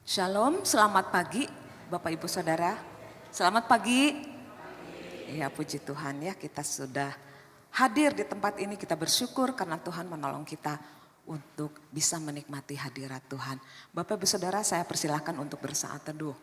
Shalom, selamat pagi Bapak Ibu Saudara. Selamat pagi. Ya puji Tuhan ya, kita sudah hadir di tempat ini. Kita bersyukur karena Tuhan menolong kita untuk bisa menikmati hadirat Tuhan. Bapak Ibu Saudara, saya persilahkan untuk bersaat teduh.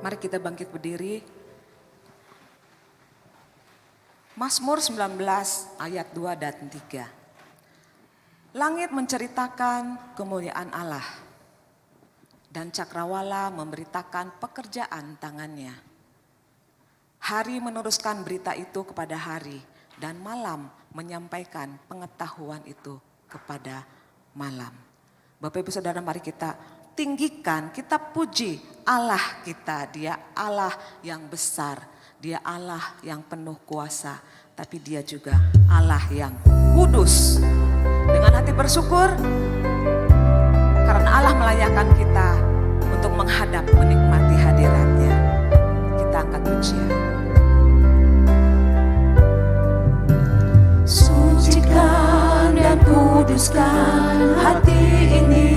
Mari kita bangkit berdiri. Mazmur 19 ayat 2 dan 3. Langit menceritakan kemuliaan Allah dan cakrawala memberitakan pekerjaan tangannya. Hari meneruskan berita itu kepada hari dan malam menyampaikan pengetahuan itu kepada malam. Bapak Ibu Saudara, mari kita tinggikan, kita puji Allah kita. Dia Allah yang besar, Dia Allah yang penuh kuasa, tapi Dia juga Allah yang kudus. Dengan hati bersyukur karena Allah melayakkan kita untuk menghadap menikmati hadirat-Nya. Kita angkat pujian. Sucikan dan kuduskan hati ini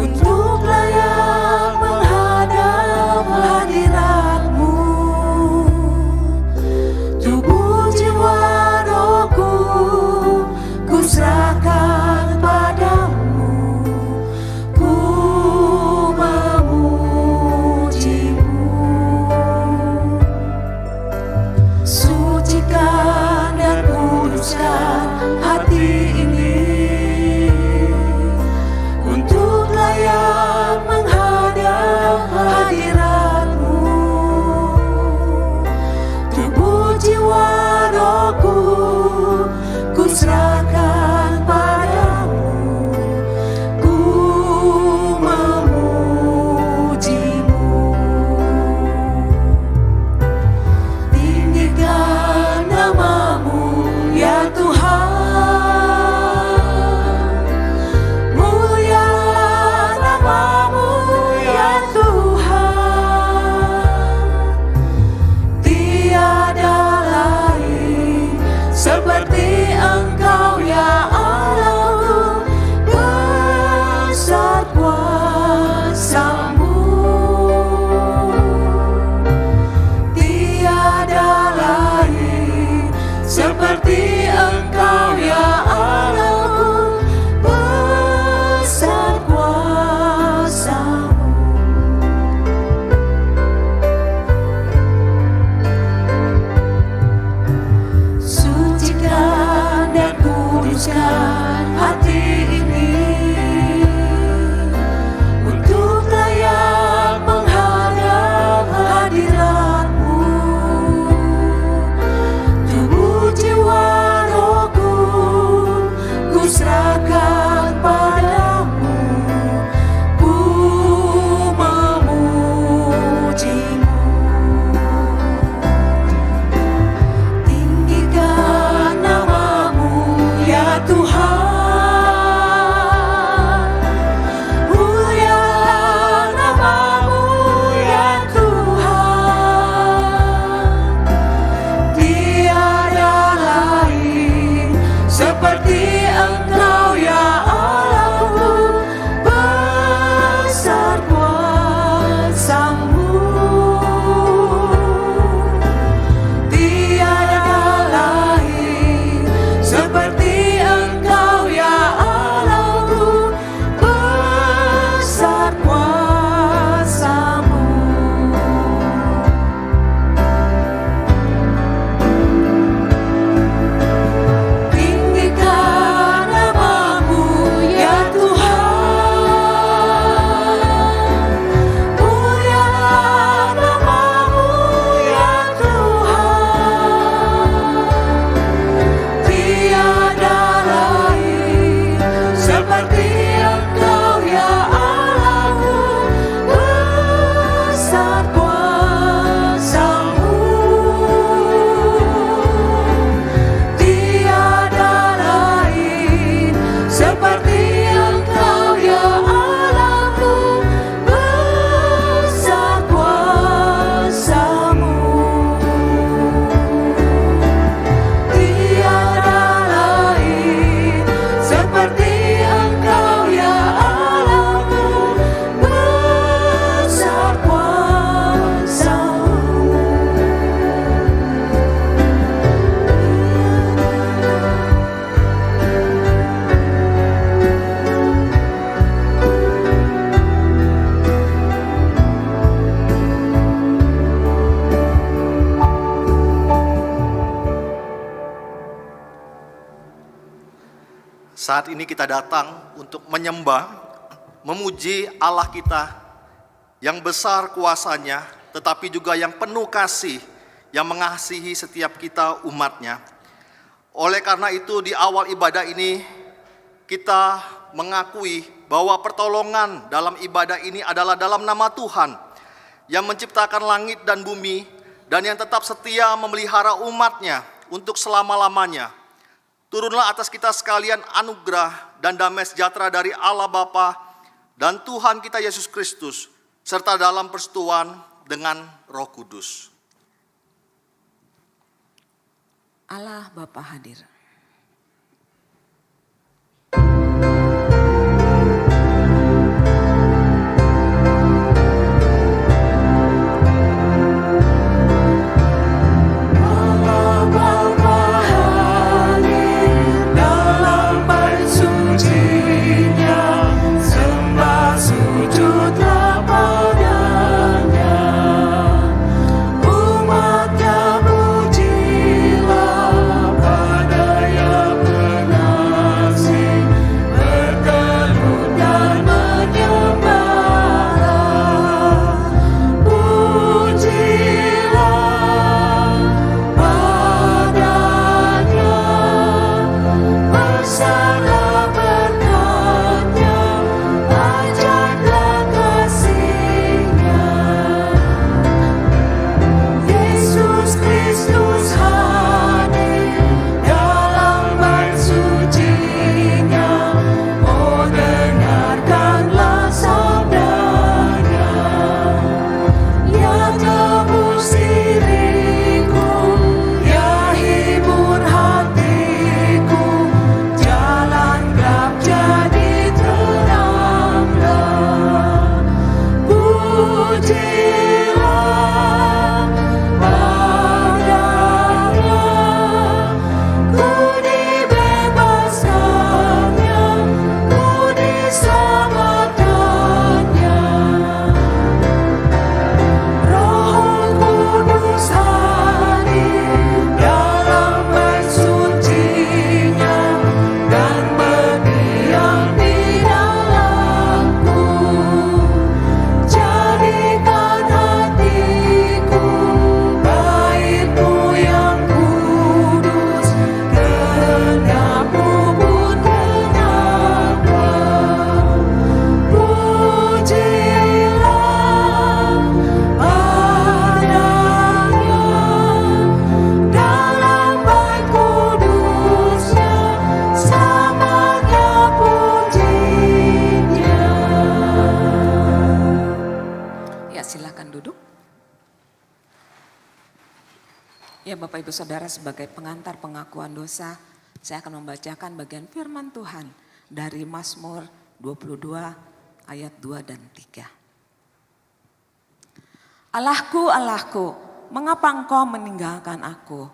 untuk layak menghadap hadirat-Mu. Tubuh jiwa rohku ku serahkan padamu, ku memuji-Mu. Sucikan dan kuduskan hati ini untuk layak menghadap hadirat-Mu. Tubuh jiwa rohku ku serahkan padamu, ku memuji-Mu. Tinggikan nama-Mu ya Tuhan, mulialah nama-Mu ya Tuhan. Tiada lain seperti Engkau ya Allahku, besar kuasa-Mu. Tiada lain seperti Engkau ya Allahku, besar kuasa-Mu. Sucikan dan kuduskan hati ini untuk layak menghadap hadirat-Mu. Tubuh jiwa rohku ku serahkan padamu, ku memuji-Mu. Tinggikan nama-Mu ya Tuhan, mulialah nama-Mu ya Tuhan. Tiada lain seperti Engkau ya Saat ini kita datang untuk menyembah, memuji Allah kita yang besar kuasanya, tetapi juga yang penuh kasih, yang mengasihi setiap kita umatnya. Oleh karena itu di awal ibadah ini kita mengakui bahwa pertolongan dalam ibadah ini adalah dalam nama Tuhan yang menciptakan langit dan bumi dan yang tetap setia memelihara umatnya untuk selama-lamanya. Turunlah atas kita sekalian anugerah dan damai sejahtera dari Allah Bapa dan Tuhan kita Yesus Kristus, serta dalam persekutuan dengan Roh Kudus. Allah Bapa hadir. Ya Bapak Ibu Saudara, sebagai pengantar pengakuan dosa, saya akan membacakan bagian firman Tuhan dari Mazmur 22 ayat 2 dan 3. Allahku, Allahku, mengapa engkau meninggalkan aku?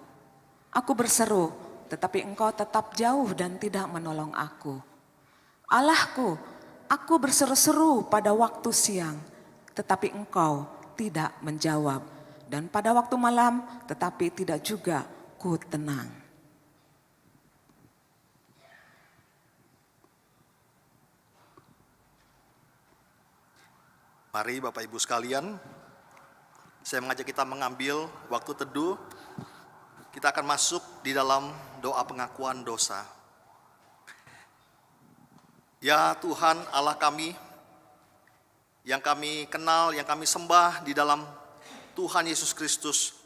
Aku berseru, tetapi engkau tetap jauh dan tidak menolong aku. Allahku, aku berseru-seru pada waktu siang, tetapi engkau tidak menjawab. Dan pada waktu malam, tetapi tidak juga ku tenang. Mari Bapak Ibu sekalian, saya mengajak kita mengambil waktu teduh. Kita akan masuk di dalam doa pengakuan dosa. Ya Tuhan Allah kami, yang kami kenal, yang kami sembah di dalam Tuhan Yesus Kristus.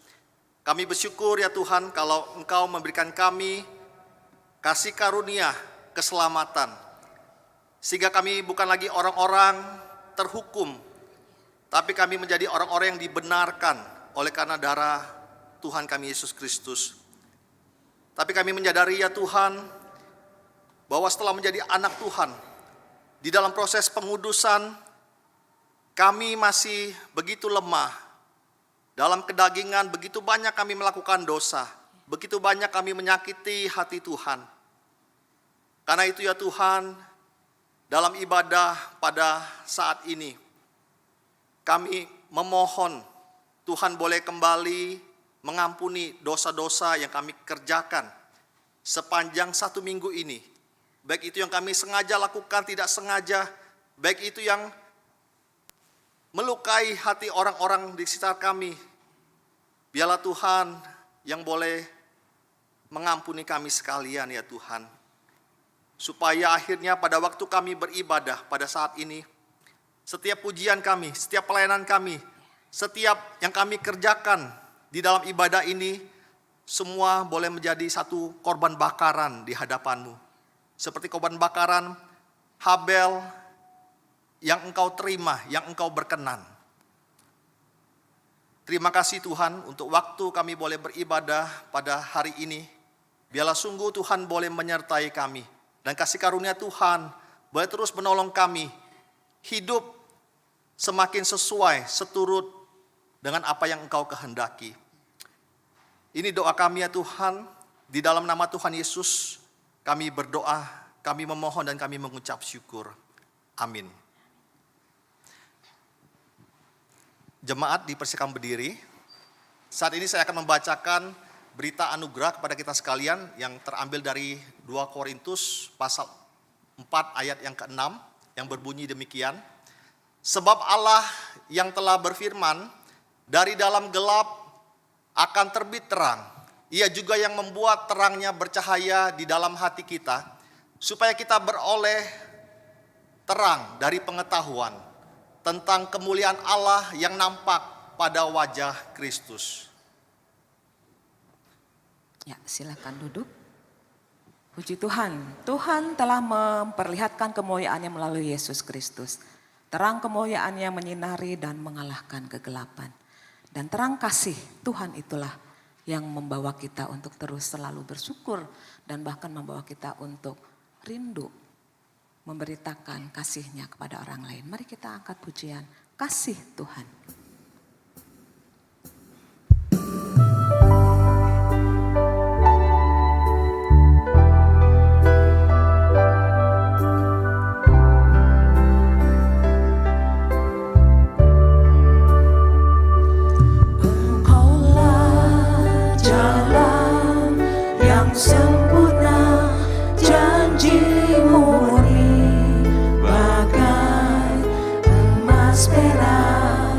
Kami bersyukur ya Tuhan kalau Engkau memberikan kami kasih karunia, keselamatan. Sehingga kami bukan lagi orang-orang terhukum, tapi kami menjadi orang-orang yang dibenarkan oleh karena darah Tuhan kami Yesus Kristus. Tapi kami menyadari ya Tuhan, bahwa setelah menjadi anak Tuhan, di dalam proses pengudusan, kami masih begitu lemah. Dalam kedagingan begitu banyak kami melakukan dosa, begitu banyak kami menyakiti hati Tuhan. Karena itu ya Tuhan, dalam ibadah pada saat ini, kami memohon Tuhan boleh kembali mengampuni dosa-dosa yang kami kerjakan sepanjang 1 minggu ini. baik itu yang kami sengaja lakukan, tidak sengaja, baik itu yang melukai hati orang-orang di sekitar kami. Biarlah Tuhan yang boleh mengampuni kami sekalian ya Tuhan. Supaya akhirnya pada waktu kami beribadah pada saat ini, setiap pujian kami, setiap pelayanan kami, setiap yang kami kerjakan di dalam ibadah ini, semua boleh menjadi satu korban bakaran di hadapan-Mu. Seperti korban bakaran Habel yang Engkau terima, yang Engkau berkenan. Terima kasih Tuhan untuk waktu kami boleh beribadah pada hari ini. Biarlah sungguh Tuhan boleh menyertai kami. Dan kasih karunia Tuhan boleh terus menolong kami hidup semakin sesuai, seturut dengan apa yang Engkau kehendaki. Ini doa kami ya Tuhan, di dalam nama Tuhan Yesus kami berdoa, kami memohon dan kami mengucap syukur. Amin. Jemaat dipersilakan berdiri. Saat ini saya akan membacakan berita anugerah kepada kita sekalian yang terambil dari 2 Korintus pasal 4 ayat yang ke-6 yang berbunyi demikian. Sebab Allah yang telah berfirman, dari dalam gelap akan terbit terang. Ia juga yang membuat terangnya bercahaya di dalam hati kita, supaya kita beroleh terang dari pengetahuan tentang kemuliaan Allah yang nampak pada wajah Kristus. Ya, silakan duduk. Puji Tuhan, Tuhan telah memperlihatkan kemuliaan-Nya melalui Yesus Kristus. Terang kemuliaan-Nya menyinari dan mengalahkan kegelapan. Dan terang kasih Tuhan itulah yang membawa kita untuk terus selalu bersyukur dan bahkan membawa kita untuk rindu memberitakan kasih-Nya kepada orang lain. Mari kita angkat pujian kasih Tuhan. Sempurna janji murni bagai emas perak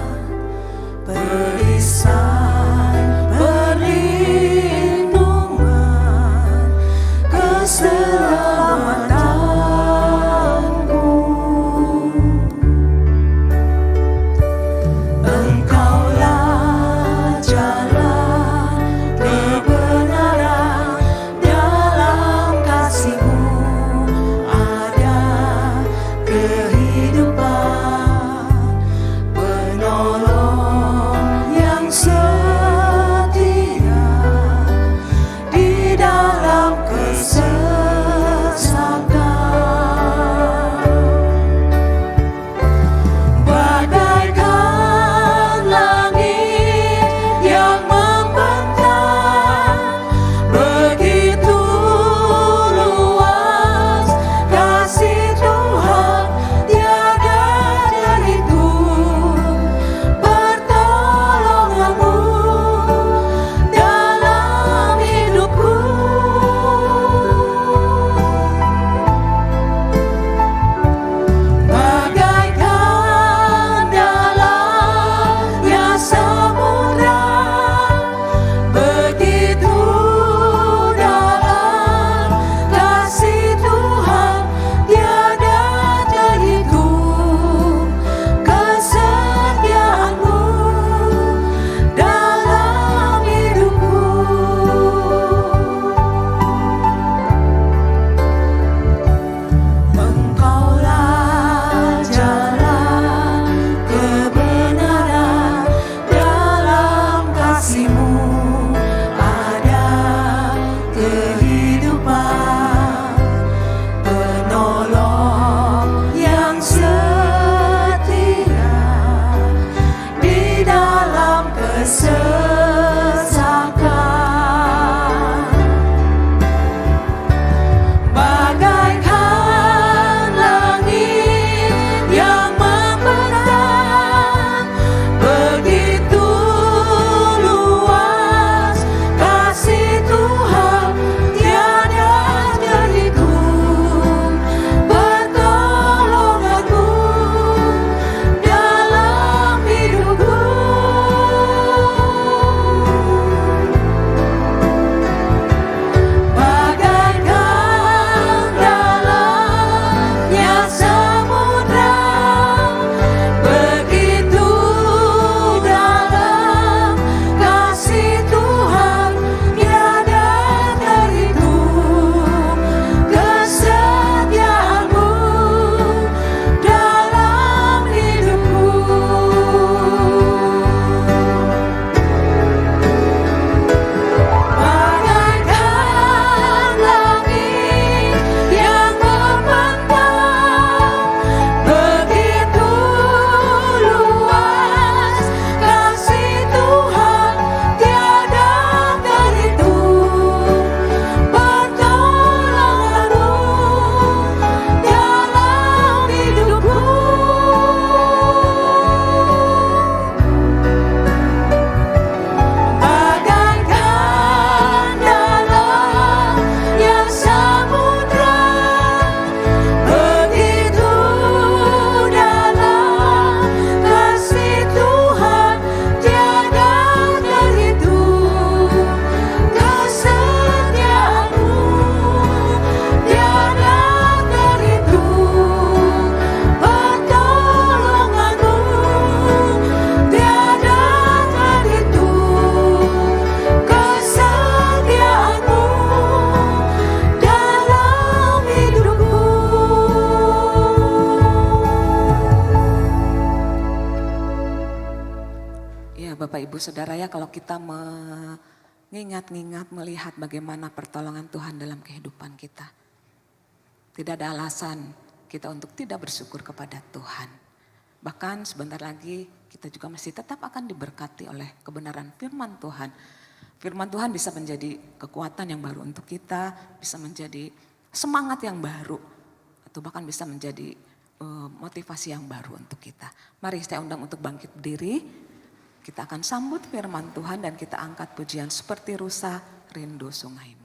Bapak Ibu Saudara ya, kalau kita mengingat-ingat melihat bagaimana pertolongan Tuhan dalam kehidupan kita. Tidak ada alasan kita untuk tidak bersyukur kepada Tuhan. Bahkan sebentar lagi kita juga masih tetap akan diberkati oleh kebenaran firman Tuhan. Firman Tuhan bisa menjadi kekuatan yang baru untuk kita, bisa menjadi semangat yang baru, atau bahkan bisa menjadi motivasi yang baru untuk kita. Mari saya undang untuk bangkit berdiri. Kita akan sambut firman Tuhan dan kita angkat pujian seperti rusa rindu sungaimu.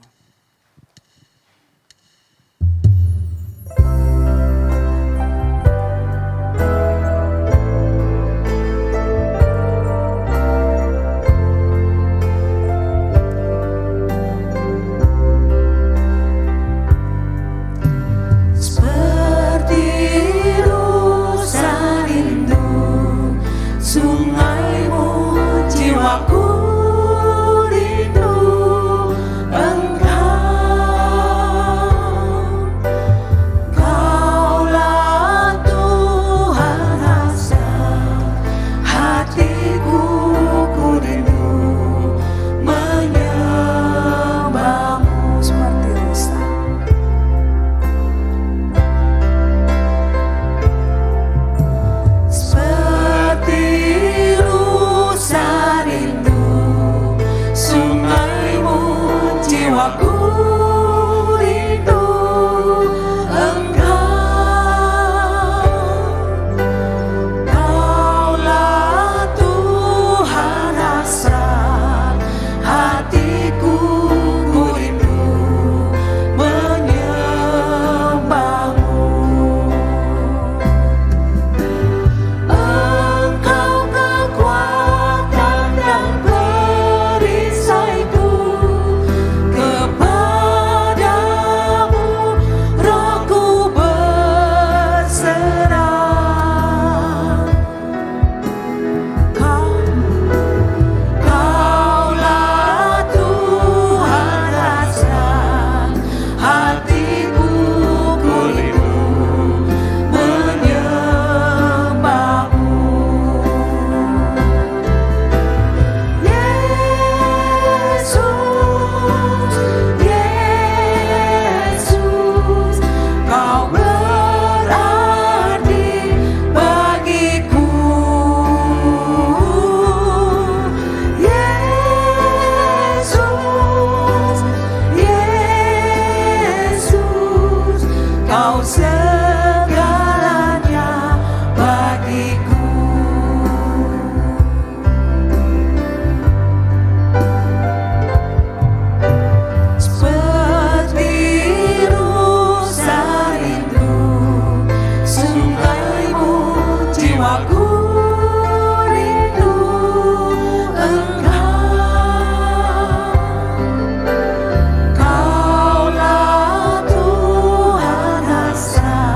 Kaulah Tuhan hasrat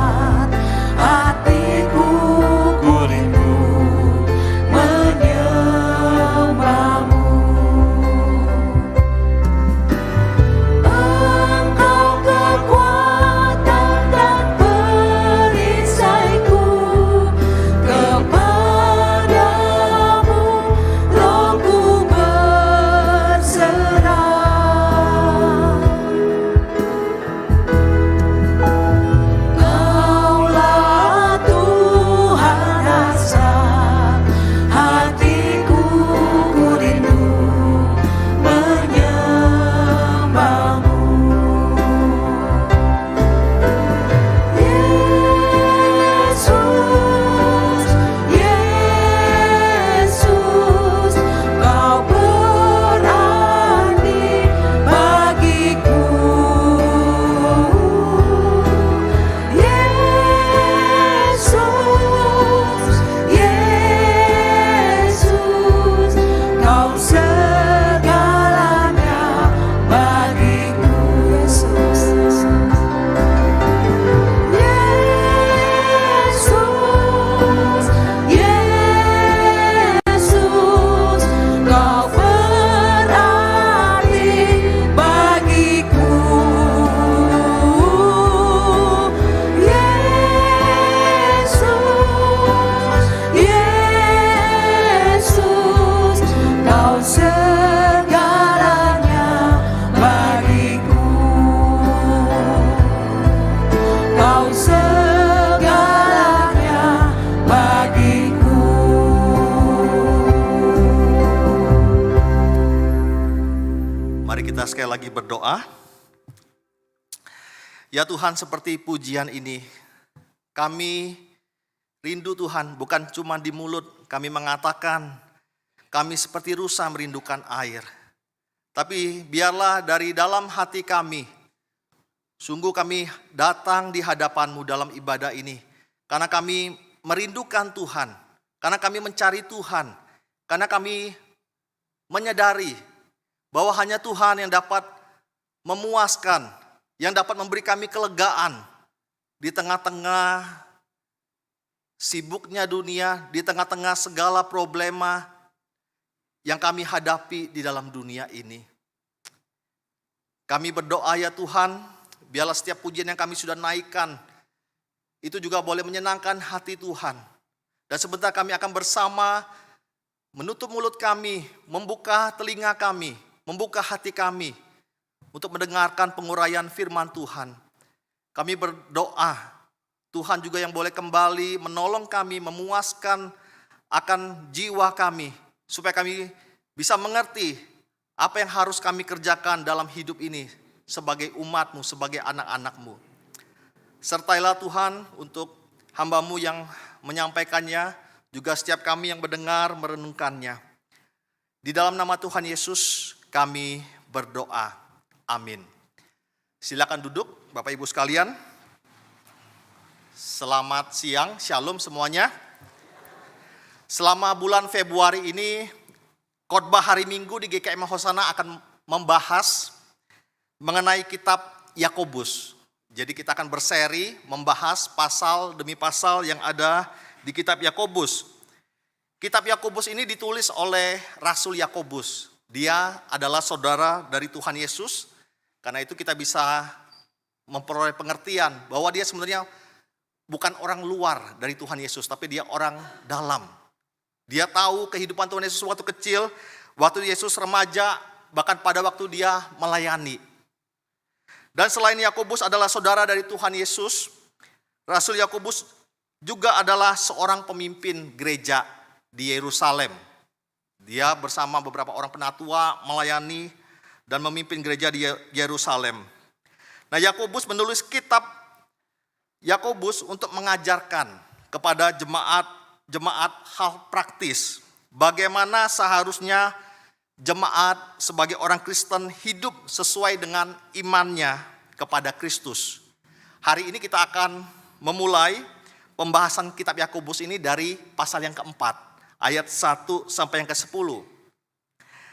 kita sekali lagi berdoa. Ya Tuhan, seperti pujian ini, kami rindu Tuhan, bukan cuma di mulut kami mengatakan, kami seperti rusa merindukan air. Tapi biarlah dari dalam hati kami, sungguh kami datang di hadapan-Mu dalam ibadah ini. Karena kami merindukan Tuhan, karena kami mencari Tuhan, karena kami menyadari bahwa hanya Tuhan yang dapat memuaskan, yang dapat memberi kami kelegaan di tengah-tengah sibuknya dunia, di tengah-tengah segala problema yang kami hadapi di dalam dunia ini. Kami berdoa ya Tuhan, biarlah setiap pujian yang kami sudah naikkan, itu juga boleh menyenangkan hati Tuhan. Dan sebentar kami akan bersama menutup mulut kami, membuka telinga kami, membuka hati kami untuk mendengarkan penguraian firman Tuhan. Kami berdoa, Tuhan juga yang boleh kembali menolong kami, memuaskan akan jiwa kami, supaya kami bisa mengerti apa yang harus kami kerjakan dalam hidup ini sebagai umat-Mu, sebagai anak-anak-Mu. Sertailah Tuhan untuk hamba-Mu yang menyampaikannya, juga setiap kami yang mendengar, merenungkannya. Di dalam nama Tuhan Yesus kami berdoa. Amin. Silakan duduk Bapak Ibu sekalian. Selamat siang, shalom semuanya. Selama bulan Februari ini, khotbah hari Minggu di GKM Hosana akan membahas mengenai kitab Yakobus. Jadi kita akan berseri membahas pasal demi pasal yang ada di kitab Yakobus. Kitab Yakobus ini ditulis oleh Rasul Yakobus. Dia adalah saudara dari Tuhan Yesus. Karena itu kita bisa memperoleh pengertian bahwa dia sebenarnya bukan orang luar dari Tuhan Yesus, tapi dia orang dalam. Dia tahu kehidupan Tuhan Yesus waktu kecil, waktu Yesus remaja, bahkan pada waktu dia melayani. Dan selain Yakobus adalah saudara dari Tuhan Yesus, Rasul Yakobus juga adalah seorang pemimpin gereja di Yerusalem. Dia bersama beberapa orang penatua melayani dan memimpin gereja di Yerusalem. Nah, Yakobus menulis kitab Yakobus untuk mengajarkan kepada jemaat hal praktis. Bagaimana seharusnya jemaat sebagai orang Kristen hidup sesuai dengan imannya kepada Kristus. Hari ini kita akan memulai pembahasan kitab Yakobus ini dari pasal yang keempat, ayat 1 sampai yang ke-10.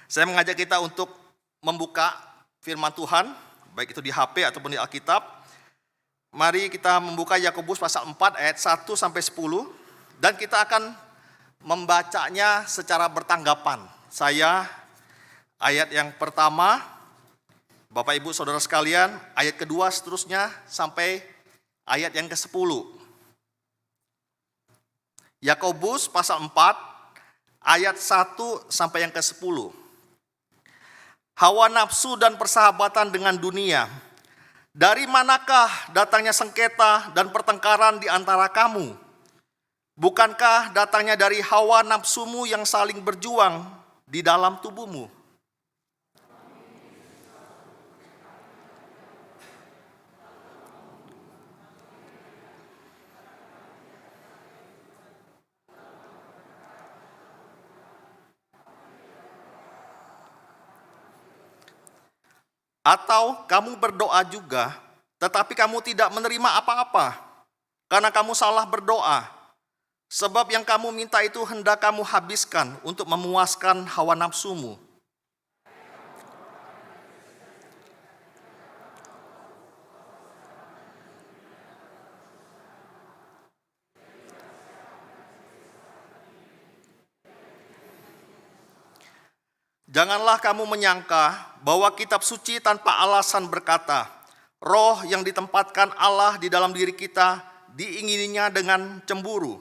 Saya mengajak kita untuk membuka firman Tuhan, baik itu di HP ataupun di Alkitab. Mari kita membuka Yakobus pasal 4 ayat 1 sampai 10 dan kita akan membacanya secara bertanggapan. Saya ayat yang pertama, Bapak Ibu Saudara sekalian, ayat kedua seterusnya sampai ayat yang ke-10. Yakobus pasal 4 ayat 1 sampai yang ke-10. Hawa nafsu dan persahabatan dengan dunia. Dari manakah datangnya sengketa dan pertengkaran di antara kamu? Bukankah datangnya dari hawa nafsumu yang saling berjuang di dalam tubuhmu? Atau kamu berdoa juga, tetapi kamu tidak menerima apa-apa, karena kamu salah berdoa. Sebab yang kamu minta itu hendak kamu habiskan untuk memuaskan hawa nafsumu. Janganlah kamu menyangka bahwa kitab suci tanpa alasan berkata, roh yang ditempatkan Allah di dalam diri kita diingininya dengan cemburu.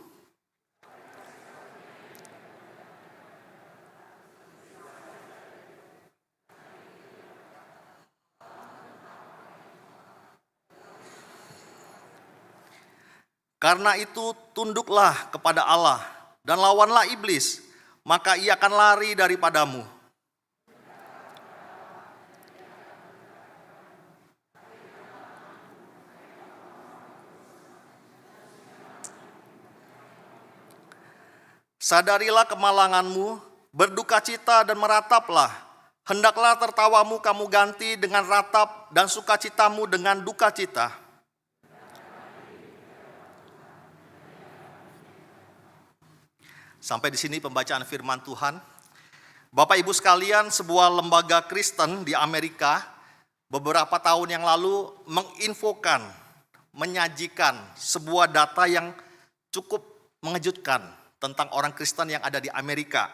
Karena itu tunduklah kepada Allah dan lawanlah iblis, maka ia akan lari daripadamu. Sadarilah kemalanganmu, berdukacita dan merataplah. Hendaklah tertawamu kamu ganti dengan ratap dan sukacitamu dengan dukacita. Sampai di sini pembacaan firman Tuhan. Bapak Ibu sekalian, sebuah lembaga Kristen di Amerika beberapa tahun yang lalu menginfokan, menyajikan sebuah data yang cukup mengejutkan tentang orang Kristen yang ada di Amerika.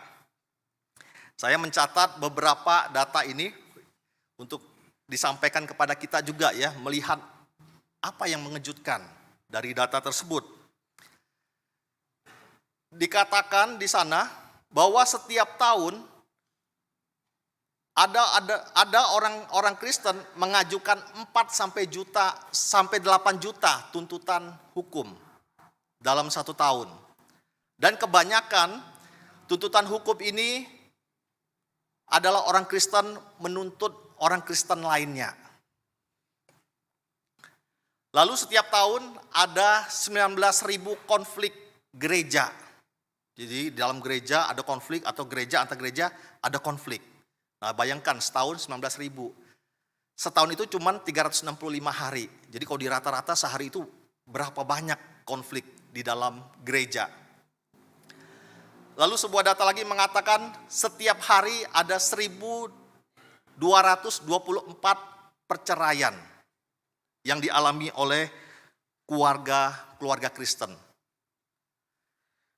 Saya mencatat beberapa data ini untuk disampaikan kepada kita juga ya, melihat apa yang mengejutkan dari data tersebut. Dikatakan di sana bahwa setiap tahun ada orang Kristen mengajukan 4 sampai 8 juta tuntutan hukum dalam 1 tahun. Dan kebanyakan tuntutan hukum ini adalah orang Kristen menuntut orang Kristen lainnya. Lalu setiap tahun ada 19.000 konflik gereja. Jadi dalam gereja ada konflik atau gereja antar gereja ada konflik. Nah bayangkan setahun 19.000. Setahun itu cuma 365 hari. Jadi kalau di rata-rata sehari itu berapa banyak konflik di dalam gereja. Lalu sebuah data lagi mengatakan setiap hari ada 1.224 perceraian yang dialami oleh keluarga Kristen.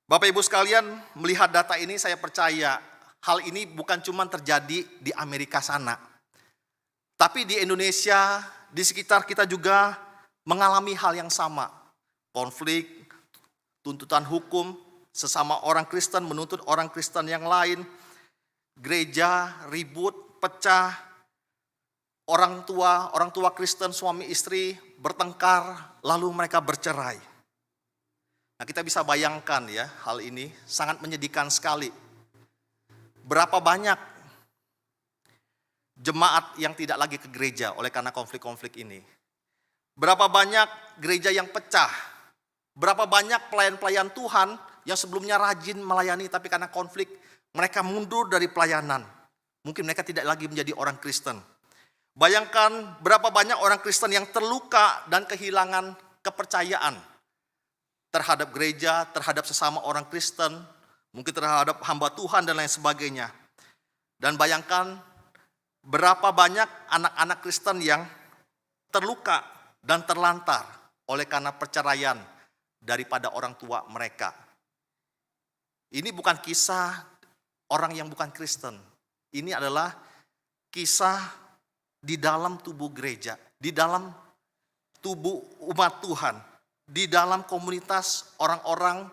Bapak Ibu sekalian, melihat data ini saya percaya hal ini bukan cuma terjadi di Amerika sana. Tapi di Indonesia, di sekitar kita juga mengalami hal yang sama. Konflik, tuntutan hukum, sesama orang Kristen menuntut orang Kristen yang lain. Gereja ribut, pecah. Orang tua Kristen suami istri bertengkar, lalu mereka bercerai. Nah kita bisa bayangkan ya, hal ini sangat menyedihkan sekali. Berapa banyak jemaat yang tidak lagi ke gereja oleh karena konflik-konflik ini. Berapa banyak gereja yang pecah. Berapa banyak pelayan-pelayan Tuhan yang sebelumnya rajin melayani tapi karena konflik mereka mundur dari pelayanan. Mungkin mereka tidak lagi menjadi orang Kristen. Bayangkan berapa banyak orang Kristen yang terluka dan kehilangan kepercayaan terhadap gereja, terhadap sesama orang Kristen, mungkin terhadap hamba Tuhan dan lain sebagainya. Dan bayangkan berapa banyak anak-anak Kristen yang terluka dan terlantar oleh karena perceraian daripada orang tua mereka. Ini bukan kisah orang yang bukan Kristen. Ini adalah kisah di dalam tubuh gereja, di dalam tubuh umat Tuhan, di dalam komunitas orang-orang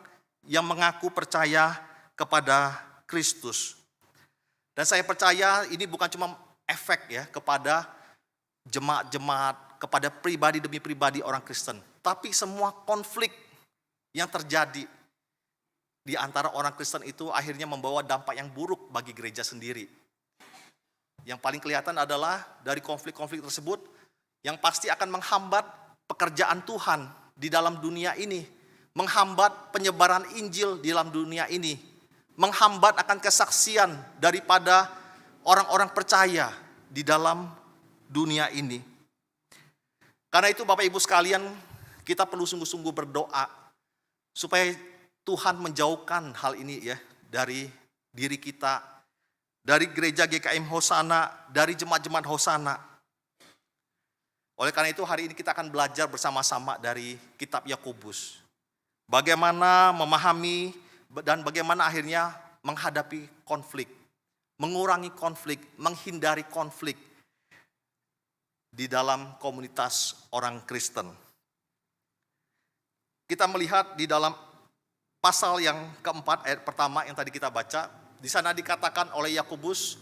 yang mengaku percaya kepada Kristus. Dan saya percaya ini bukan cuma efek ya kepada jemaat-jemaat, kepada pribadi demi pribadi orang Kristen. Tapi semua konflik yang terjadi di antara orang Kristen itu akhirnya membawa dampak yang buruk bagi gereja sendiri. Yang paling kelihatan adalah dari konflik-konflik tersebut yang pasti akan menghambat pekerjaan Tuhan di dalam dunia ini, menghambat penyebaran Injil di dalam dunia ini, menghambat akan kesaksian daripada orang-orang percaya di dalam dunia ini. Karena itu Bapak Ibu sekalian, kita perlu sungguh-sungguh berdoa supaya Tuhan menjauhkan hal ini ya dari diri kita, dari gereja GKM Hosana, dari jemaat-jemaat Hosana. Oleh karena itu hari ini kita akan belajar bersama-sama dari kitab Yakobus. Bagaimana memahami dan bagaimana akhirnya menghadapi konflik. Mengurangi konflik, menghindari konflik di dalam komunitas orang Kristen. Kita melihat di dalam pasal yang keempat, ayat pertama yang tadi kita baca. Di sana dikatakan oleh Yakobus,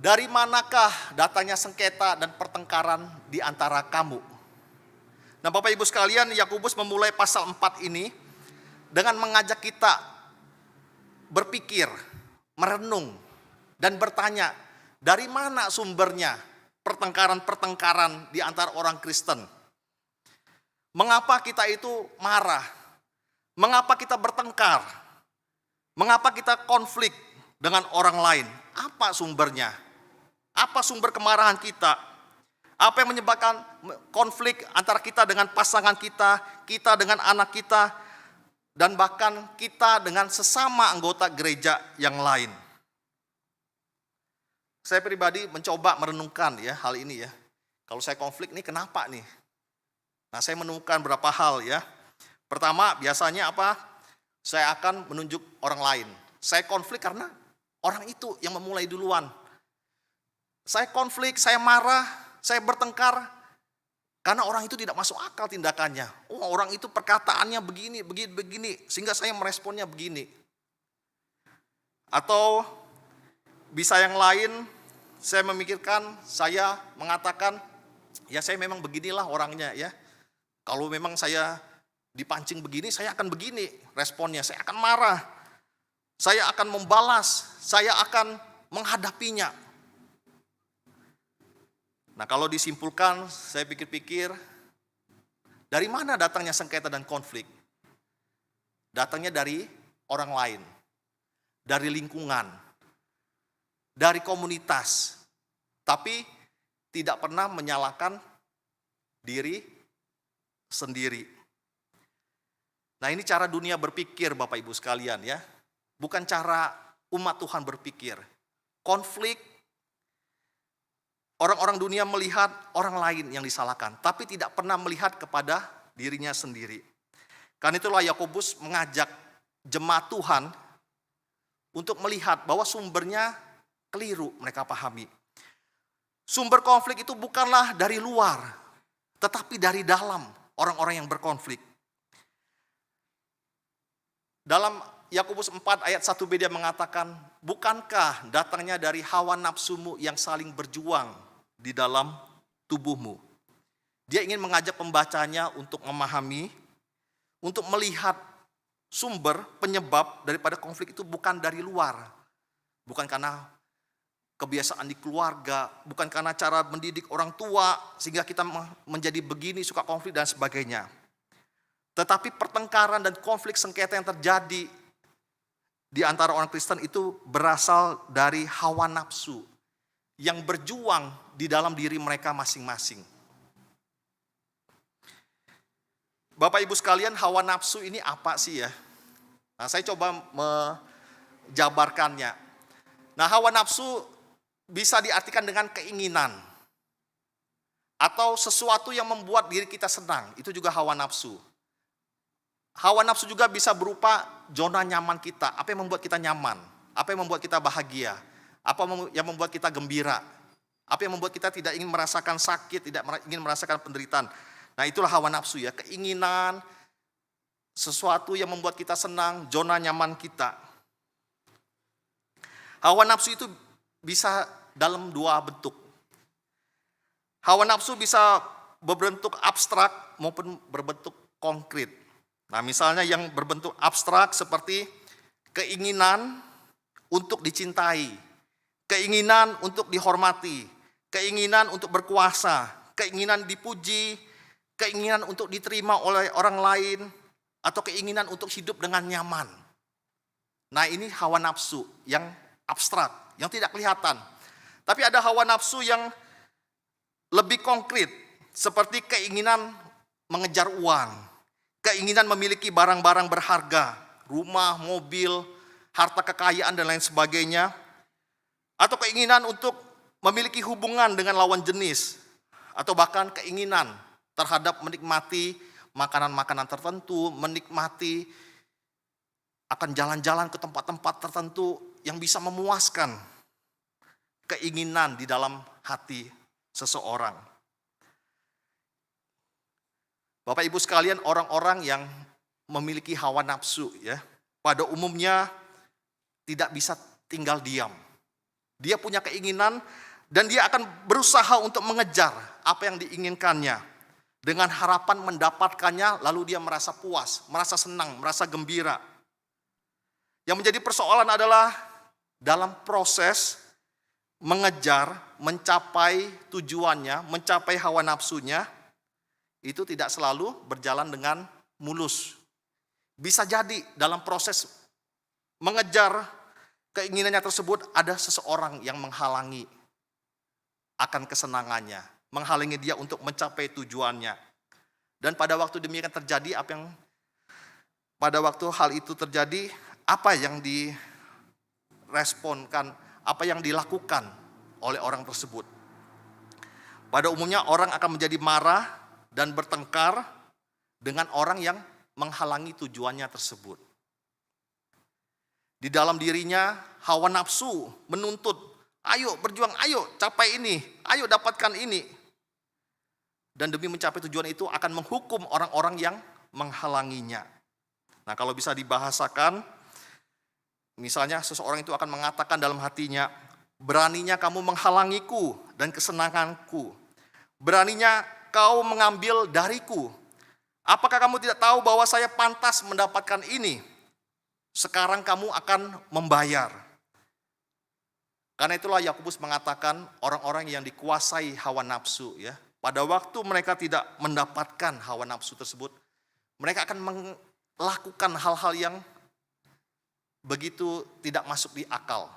dari manakah datangnya sengketa dan pertengkaran di antara kamu? Nah Bapak Ibu sekalian, Yakobus memulai pasal 4 ini dengan mengajak kita berpikir, merenung, dan bertanya, dari mana sumbernya pertengkaran-pertengkaran di antara orang Kristen? Mengapa kita itu marah? Mengapa kita bertengkar? Mengapa kita konflik dengan orang lain? Apa sumbernya? Apa sumber kemarahan kita? Apa yang menyebabkan konflik antara kita dengan pasangan kita, kita dengan anak kita, dan bahkan kita dengan sesama anggota gereja yang lain? Saya pribadi mencoba merenungkan ya hal ini ya. Kalau saya konflik nih kenapa nih? Nah, saya menemukan beberapa hal ya. Pertama, biasanya apa? Saya akan menunjuk orang lain. Saya konflik karena orang itu yang memulai duluan. Saya konflik, saya marah, saya bertengkar karena orang itu tidak masuk akal tindakannya. Oh, orang itu perkataannya begini, begini, sehingga saya meresponnya begini. Atau bisa yang lain, saya memikirkan, saya mengatakan, ya saya memang beginilah orangnya ya. Kalau memang saya dipancing begini, saya akan begini responnya, saya akan marah, saya akan membalas, saya akan menghadapinya. Nah, kalau disimpulkan, saya pikir-pikir, dari mana datangnya sengketa dan konflik? Datangnya dari orang lain, dari lingkungan, dari komunitas, tapi tidak pernah menyalahkan diri sendiri. Nah, ini cara dunia berpikir Bapak Ibu sekalian ya. Bukan cara umat Tuhan berpikir. Konflik, orang-orang dunia melihat orang lain yang disalahkan, tapi tidak pernah melihat kepada dirinya sendiri. Karena itulah Yakobus mengajak jemaat Tuhan untuk melihat bahwa sumbernya keliru mereka pahami. Sumber konflik itu bukanlah dari luar, tetapi dari dalam orang-orang yang berkonflik. Dalam Yakobus 4 ayat 1b dia mengatakan, bukankah datangnya dari hawa nafsumu yang saling berjuang di dalam tubuhmu? Dia ingin mengajak pembacanya untuk memahami, untuk melihat sumber penyebab daripada konflik itu bukan dari luar. Bukan karena kebiasaan di keluarga, bukan karena cara mendidik orang tua sehingga kita menjadi begini, suka konflik dan sebagainya. Tetapi pertengkaran dan konflik sengketa yang terjadi di antara orang Kristen itu berasal dari hawa nafsu yang berjuang di dalam diri mereka masing-masing. Bapak Ibu sekalian, hawa nafsu ini apa sih ya? Nah, saya coba menjabarkannya. Nah, hawa nafsu bisa diartikan dengan keinginan atau sesuatu yang membuat diri kita senang, itu juga hawa nafsu. Hawa nafsu juga bisa berupa zona nyaman kita, apa yang membuat kita nyaman, apa yang membuat kita bahagia, apa yang membuat kita gembira, apa yang membuat kita tidak ingin merasakan sakit, tidak ingin merasakan penderitaan. Nah, itulah hawa nafsu ya, keinginan, sesuatu yang membuat kita senang, zona nyaman kita. Hawa nafsu itu bisa dalam dua bentuk. Hawa nafsu bisa berbentuk abstrak maupun berbentuk konkret. Nah, misalnya yang berbentuk abstrak seperti keinginan untuk dicintai, keinginan untuk dihormati, keinginan untuk berkuasa, keinginan dipuji, keinginan untuk diterima oleh orang lain, atau keinginan untuk hidup dengan nyaman. Nah, ini hawa nafsu yang abstrak, yang tidak kelihatan. Tapi ada hawa nafsu yang lebih konkret, seperti keinginan mengejar uang, keinginan memiliki barang-barang berharga, rumah, mobil, harta kekayaan dan lain sebagainya. Atau keinginan untuk memiliki hubungan dengan lawan jenis. Atau bahkan keinginan terhadap menikmati makanan-makanan tertentu, menikmati akan jalan-jalan ke tempat-tempat tertentu yang bisa memuaskan keinginan di dalam hati seseorang. Bapak Ibu sekalian, orang-orang yang memiliki hawa nafsu ya, pada umumnya tidak bisa tinggal diam. Dia punya keinginan dan dia akan berusaha untuk mengejar apa yang diinginkannya. Dengan harapan mendapatkannya, lalu dia merasa puas, merasa senang, merasa gembira. Yang menjadi persoalan adalah dalam proses mengejar, mencapai tujuannya, mencapai hawa nafsunya, itu tidak selalu berjalan dengan mulus. Bisa jadi dalam proses mengejar keinginannya tersebut, ada seseorang yang menghalangi akan kesenangannya, menghalangi dia untuk mencapai tujuannya. Dan pada waktu demikian terjadi, pada waktu hal itu terjadi, apa yang diresponkan, apa yang dilakukan oleh orang tersebut? Pada umumnya orang akan menjadi marah dan bertengkar dengan orang yang menghalangi tujuannya tersebut. Di dalam dirinya hawa nafsu menuntut, ayo berjuang, ayo capai ini, ayo dapatkan ini. Dan demi mencapai tujuan itu akan menghukum orang-orang yang menghalanginya. Nah, kalau bisa dibahasakan, misalnya seseorang itu akan mengatakan dalam hatinya, beraninya kamu menghalangiku dan kesenanganku. Beraninya kau mengambil dariku. Apakah kamu tidak tahu bahwa saya pantas mendapatkan ini? Sekarang kamu akan membayar. Karena itulah Yakobus mengatakan orang-orang yang dikuasai hawa nafsu, ya, pada waktu mereka tidak mendapatkan hawa nafsu tersebut, mereka akan melakukan hal-hal yang begitu tidak masuk di akal.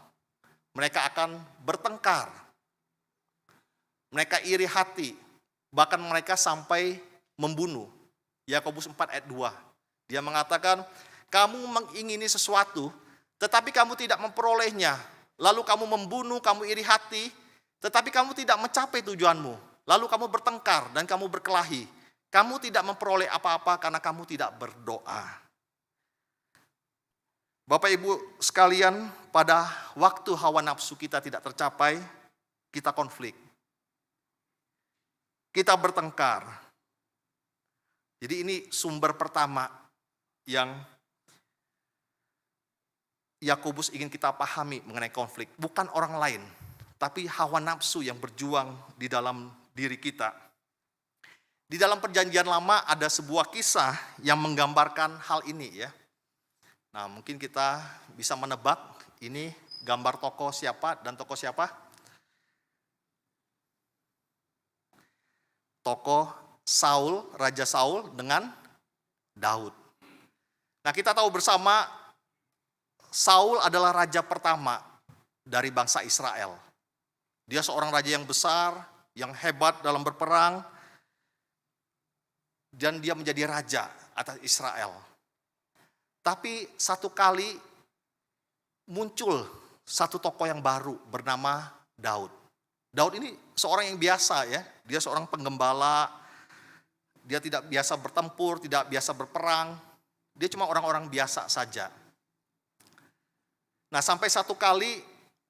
Mereka akan bertengkar, mereka iri hati, bahkan mereka sampai membunuh. Yakobus 4 ayat 2, dia mengatakan, kamu mengingini sesuatu, tetapi kamu tidak memperolehnya. Lalu kamu membunuh, kamu iri hati, tetapi kamu tidak mencapai tujuanmu. Lalu kamu bertengkar dan kamu berkelahi. Kamu tidak memperoleh apa-apa karena kamu tidak berdoa. Bapak Ibu sekalian, pada waktu hawa nafsu kita tidak tercapai, kita konflik. Kita bertengkar. Jadi ini sumber pertama yang Yakobus ingin kita pahami mengenai konflik. Bukan orang lain, tapi hawa nafsu yang berjuang di dalam diri kita. Di dalam Perjanjian Lama ada sebuah kisah yang menggambarkan hal ini, ya. Nah, mungkin kita bisa menebak ini gambar tokoh siapa dan tokoh siapa? Tokoh Saul, Raja Saul dengan Daud. Nah, kita tahu bersama Saul adalah raja pertama dari bangsa Israel. Dia seorang raja yang besar, yang hebat dalam berperang, dan dia menjadi raja atas Israel. Tapi satu kali muncul satu tokoh yang baru bernama Daud. Daud ini seorang yang biasa, ya. Dia seorang penggembala, dia tidak biasa bertempur, tidak biasa berperang. Dia cuma orang-orang biasa saja. Nah, sampai satu kali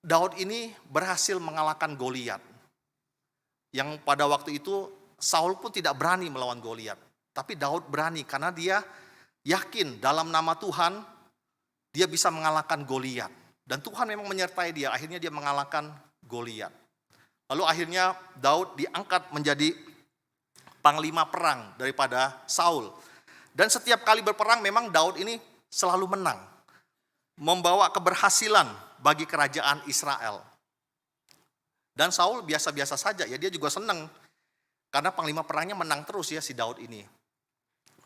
Daud ini berhasil mengalahkan Goliat. Yang pada waktu itu Saul pun tidak berani melawan Goliat. Tapi Daud berani karena dia yakin dalam nama Tuhan dia bisa mengalahkan Goliat. Dan Tuhan memang menyertai dia, akhirnya dia mengalahkan Goliat. Lalu akhirnya Daud diangkat menjadi panglima perang daripada Saul. Dan setiap kali berperang memang Daud ini selalu menang. Membawa keberhasilan bagi kerajaan Israel. Dan Saul biasa-biasa saja, ya, dia juga senang. Karena panglima perangnya menang terus, ya, si Daud ini.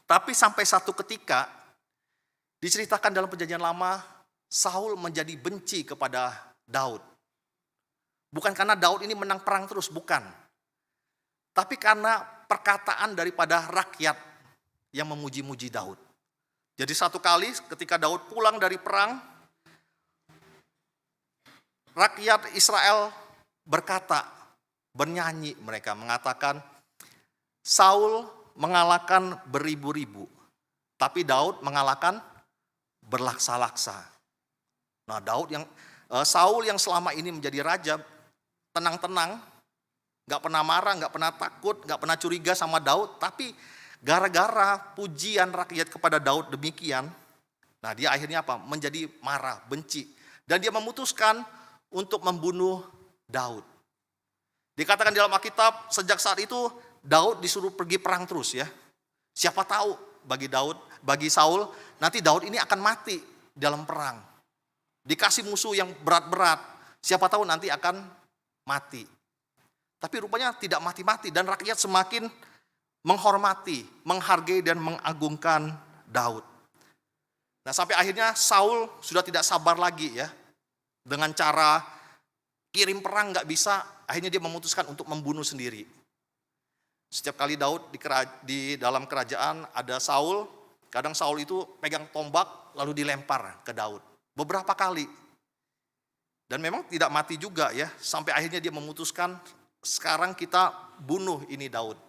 Tapi sampai satu ketika, diceritakan dalam Perjanjian Lama, Saul menjadi benci kepada Daud. Bukan karena Daud ini menang perang terus, bukan. Tapi karena perkataan daripada rakyat yang memuji-muji Daud. Jadi satu kali ketika Daud pulang dari perang, rakyat Israel berkata, bernyanyi mereka mengatakan, Saul mengalahkan beribu-ribu, tapi Daud mengalahkan berlaksa-laksa. Nah, Saul yang selama ini menjadi raja, tenang-tenang, gak pernah marah, gak pernah takut, gak pernah curiga sama Daud, tapi gara-gara pujian rakyat kepada Daud demikian, nah dia akhirnya apa? Menjadi marah, benci. Dan dia memutuskan untuk membunuh Daud. Dikatakan di dalam Alkitab, sejak saat itu Daud disuruh pergi perang terus, ya. Siapa tahu bagi Saul, nanti Daud ini akan mati dalam perang. Dikasih musuh yang berat-berat, siapa tahu nanti akan mati. Tapi rupanya tidak mati-mati dan rakyat semakin menghormati, menghargai dan mengagungkan Daud. Nah, sampai akhirnya Saul sudah tidak sabar lagi ya. Dengan cara kirim perang nggak bisa, akhirnya dia memutuskan untuk membunuh sendiri. Setiap kali Daud di dalam kerajaan ada Saul, kadang Saul itu pegang tombak lalu dilempar ke Daud. Beberapa kali. Dan memang tidak mati juga ya, sampai akhirnya dia memutuskan sekarang kita bunuh ini Daud.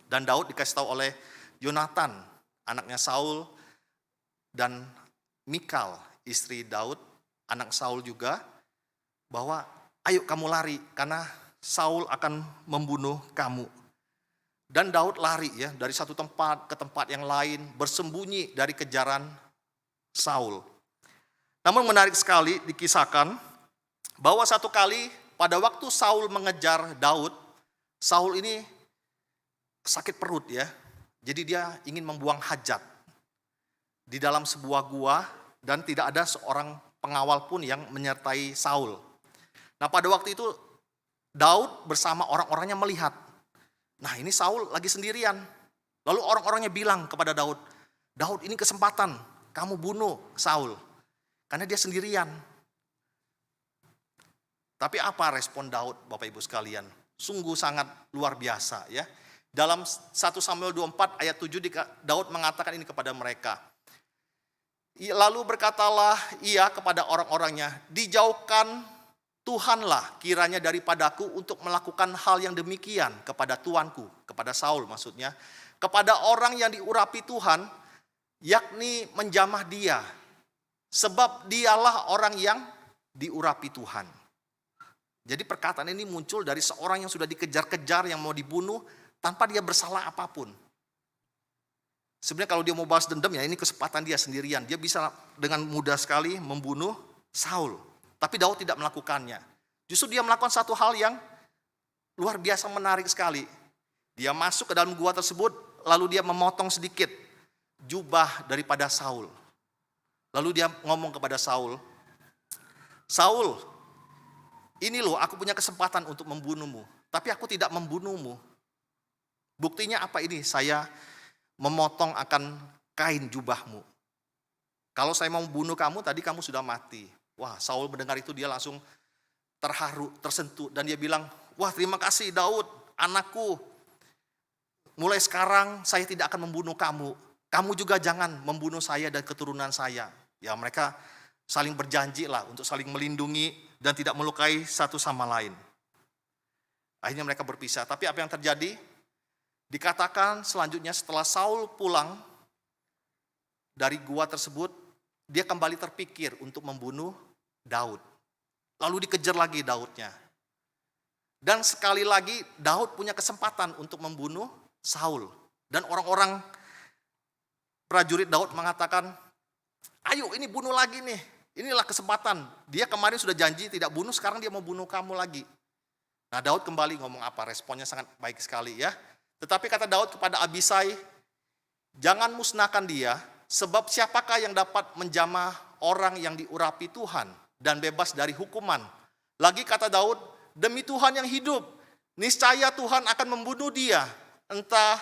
Dan Daud dikasih tahu oleh Yonatan, anaknya Saul, dan Mikal, istri Daud, anak Saul juga, bahwa ayo kamu lari karena Saul akan membunuh kamu. Dan Daud lari ya dari satu tempat ke tempat yang lain, bersembunyi dari kejaran Saul. Namun menarik sekali dikisahkan bahwa satu kali pada waktu Saul mengejar Daud, Saul ini sakit perut ya. Jadi dia ingin membuang hajat di dalam sebuah gua dan tidak ada seorang pengawal pun yang menyertai Saul. Nah, pada waktu itu Daud bersama orang-orangnya melihat. Nah, ini Saul lagi sendirian. Lalu orang-orangnya bilang kepada Daud, "Daud, ini kesempatan, kamu bunuh Saul." Karena dia sendirian. Tapi apa respon Daud, Bapak Ibu sekalian? Sungguh sangat luar biasa ya. Dalam 1 Samuel 24 ayat 7 Daud mengatakan ini kepada mereka. Lalu berkatalah ia kepada orang-orangnya, "Dijauhkan Tuhanlah kiranya daripadaku untuk melakukan hal yang demikian kepada tuanku," kepada Saul maksudnya, "kepada orang yang diurapi Tuhan, yakni menjamah dia, sebab dialah orang yang diurapi Tuhan." Jadi perkataan ini muncul dari seorang yang sudah dikejar-kejar, yang mau dibunuh, tanpa dia bersalah apapun. Sebenarnya kalau dia mau balas dendam ya ini kesempatan dia sendirian. Dia bisa dengan mudah sekali membunuh Saul. Tapi Daud tidak melakukannya. Justru dia melakukan satu hal yang luar biasa menarik sekali. Dia masuk ke dalam gua tersebut, lalu dia memotong sedikit jubah daripada Saul. Lalu dia ngomong kepada Saul, "Saul, ini loh aku punya kesempatan untuk membunuhmu. Tapi aku tidak membunuhmu. Buktinya apa ini? Saya memotong akan kain jubahmu. Kalau saya mau membunuh kamu, tadi kamu sudah mati." Wah, Saul mendengar itu dia langsung terharu, tersentuh. Dan dia bilang, "Wah, terima kasih Daud, anakku. Mulai sekarang saya tidak akan membunuh kamu. Kamu juga jangan membunuh saya dan keturunan saya." Ya, mereka saling berjanji lah untuk saling melindungi dan tidak melukai satu sama lain. Akhirnya mereka berpisah. Tapi apa yang terjadi? Dikatakan selanjutnya setelah Saul pulang dari gua tersebut, dia kembali terpikir untuk membunuh Daud. Lalu dikejar lagi Daudnya. Dan sekali lagi Daud punya kesempatan untuk membunuh Saul. Dan orang-orang prajurit Daud mengatakan, "Ayo ini bunuh lagi nih. Inilah kesempatan. Dia kemarin sudah janji tidak bunuh, sekarang dia mau bunuh kamu lagi." Nah, Daud kembali ngomong apa? Responnya sangat baik sekali ya. Tetapi kata Daud kepada Abisai, "Jangan musnahkan dia, sebab siapakah yang dapat menjamah orang yang diurapi Tuhan dan bebas dari hukuman?" Lagi kata Daud, "Demi Tuhan yang hidup, niscaya Tuhan akan membunuh dia, entah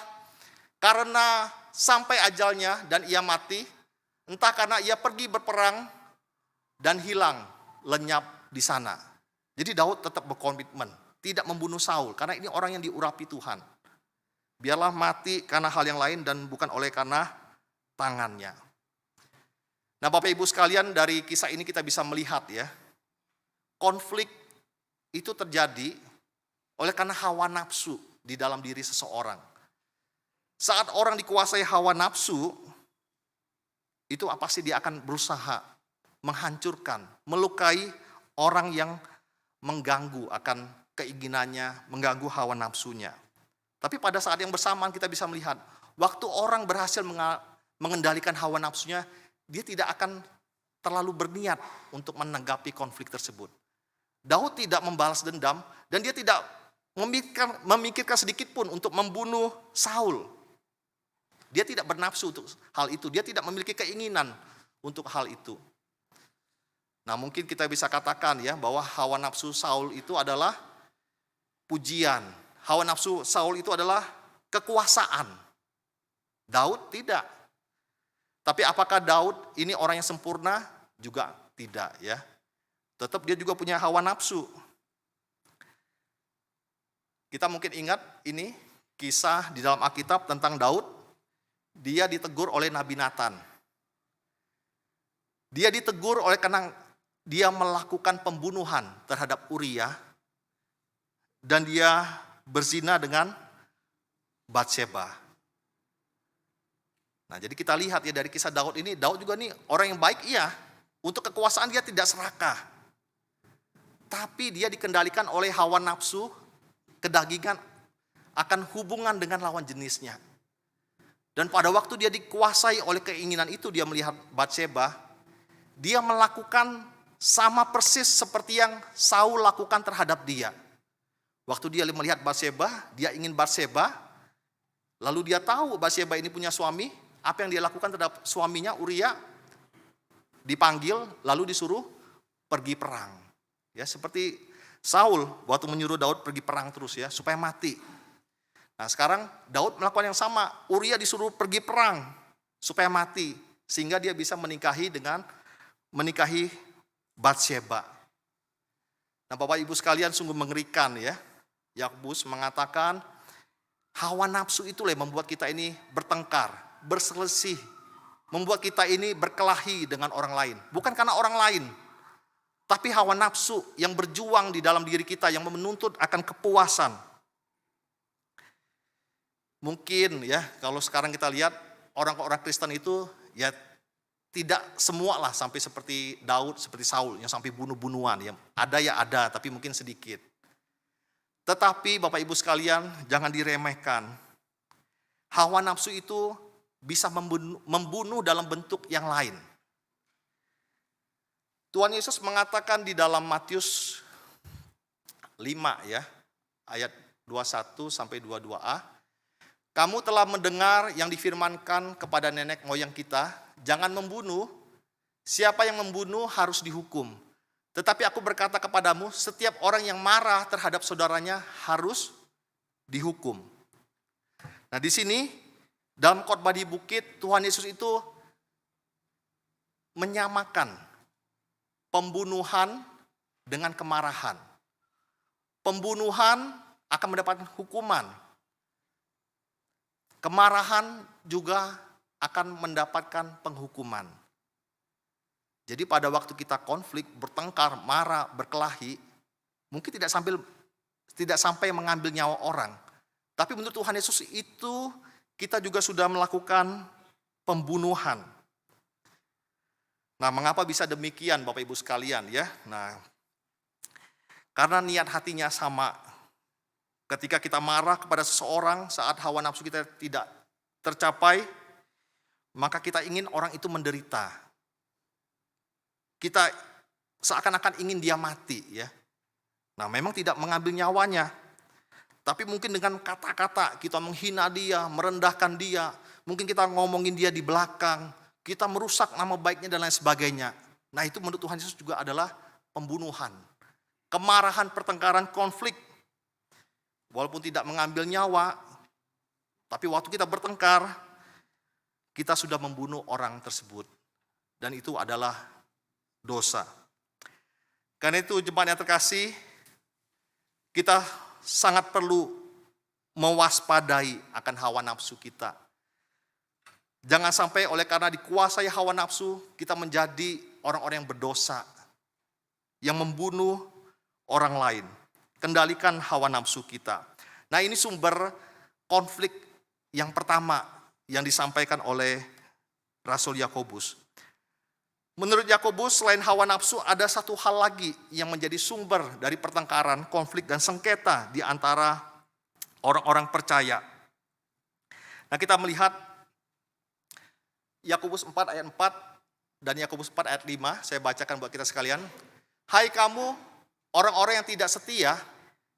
karena sampai ajalnya dan ia mati, entah karena ia pergi berperang dan hilang lenyap di sana." Jadi Daud tetap berkomitmen, tidak membunuh Saul, karena ini orang yang diurapi Tuhan. Biarlah mati karena hal yang lain dan bukan oleh karena tangannya. Nah, Bapak Ibu sekalian, dari kisah ini kita bisa melihat ya, konflik itu terjadi oleh karena hawa nafsu di dalam diri seseorang. Saat orang dikuasai hawa nafsu, itu pasti dia akan berusaha menghancurkan, melukai orang yang mengganggu akan keinginannya, mengganggu hawa nafsunya. Tapi pada saat yang bersamaan kita bisa melihat, waktu orang berhasil mengendalikan hawa nafsunya, dia tidak akan terlalu berniat untuk menanggapi konflik tersebut. Daud tidak membalas dendam dan dia tidak memikirkan sedikit pun untuk membunuh Saul. Dia tidak bernafsu untuk hal itu, dia tidak memiliki keinginan untuk hal itu. Nah, mungkin kita bisa katakan ya bahwa hawa nafsu Saul itu adalah pujian. Hawa nafsu Saul itu adalah kekuasaan. Daud tidak. Tapi apakah Daud ini orang yang sempurna? Juga tidak ya. Tetap dia juga punya hawa nafsu. Kita mungkin ingat ini kisah di dalam Alkitab tentang Daud. Dia ditegur oleh Nabi Nathan. Dia ditegur oleh karena dia melakukan pembunuhan terhadap Uria dan dia berzina dengan Batseba. Nah, jadi kita lihat ya dari kisah Daud ini, Daud juga nih orang yang baik iya. Untuk kekuasaan dia tidak serakah. Tapi dia dikendalikan oleh hawa nafsu, kedagingan akan hubungan dengan lawan jenisnya. Dan pada waktu dia dikuasai oleh keinginan itu, dia melihat Batseba, dia melakukan sama persis seperti yang Saul lakukan terhadap dia. Waktu dia melihat Batseba, dia ingin Batseba, lalu dia tahu Batseba ini punya suami. Apa yang dia lakukan terhadap suaminya Uria? Dipanggil lalu disuruh pergi perang. Ya, seperti Saul waktu menyuruh Daud pergi perang terus ya supaya mati. Nah, sekarang Daud melakukan yang sama. Uria disuruh pergi perang supaya mati sehingga dia bisa menikahi Batseba. Nah, Bapak Ibu sekalian, sungguh mengerikan ya. Yakobus mengatakan hawa nafsu itulah yang membuat kita ini bertengkar, berselisih, membuat kita ini berkelahi dengan orang lain. Bukan karena orang lain, tapi hawa nafsu yang berjuang di dalam diri kita yang menuntut akan kepuasan. Mungkin ya kalau sekarang kita lihat orang-orang Kristen itu ya tidak semua lah sampai seperti Daud, seperti Saul yang sampai bunuh-bunuhan. Ya. Ada ya ada, tapi mungkin sedikit. Tetapi Bapak Ibu sekalian jangan diremehkan. Hawa nafsu itu bisa membunuh dalam bentuk yang lain. Tuhan Yesus mengatakan di dalam Matius 5 ya, ayat 21 sampai 22a, kamu telah mendengar yang difirmankan kepada nenek moyang kita, jangan membunuh, siapa yang membunuh harus dihukum. Tetapi aku berkata kepadamu, setiap orang yang marah terhadap saudaranya harus dihukum. Nah, di sini dalam khotbah di bukit, Tuhan Yesus itu menyamakan pembunuhan dengan kemarahan. Pembunuhan akan mendapatkan hukuman. Kemarahan juga akan mendapatkan penghukuman. Jadi pada waktu kita konflik, bertengkar, marah, berkelahi, mungkin tidak sampai mengambil nyawa orang. Tapi menurut Tuhan Yesus itu kita juga sudah melakukan pembunuhan. Nah, mengapa bisa demikian Bapak Ibu sekalian ya? Nah, karena niat hatinya sama. Ketika kita marah kepada seseorang saat hawa nafsu kita tidak tercapai, maka kita ingin orang itu menderita. Kita seakan-akan ingin dia mati ya. Nah, memang tidak mengambil nyawanya. Tapi mungkin dengan kata-kata kita menghina dia, merendahkan dia. Mungkin kita ngomongin dia di belakang. Kita merusak nama baiknya dan lain sebagainya. Nah, itu menurut Tuhan Yesus juga adalah pembunuhan. Kemarahan, pertengkaran, konflik. Walaupun tidak mengambil nyawa, tapi waktu kita bertengkar, kita sudah membunuh orang tersebut. Dan itu adalah dosa. Karena itu jemaat yang terkasih, kita sangat perlu mewaspadai akan hawa nafsu kita. Jangan sampai oleh karena dikuasai hawa nafsu, kita menjadi orang-orang yang berdosa, yang membunuh orang lain. Kendalikan hawa nafsu kita. Nah, ini sumber konflik yang pertama yang disampaikan oleh Rasul Yakobus. Menurut Yakobus, selain hawa nafsu, ada satu hal lagi yang menjadi sumber dari pertengkaran, konflik, dan sengketa di antara orang-orang percaya. Nah, kita melihat Yakobus 4 ayat 4 dan Yakobus 4 ayat 5, saya bacakan buat kita sekalian. Hai kamu, orang-orang yang tidak setia,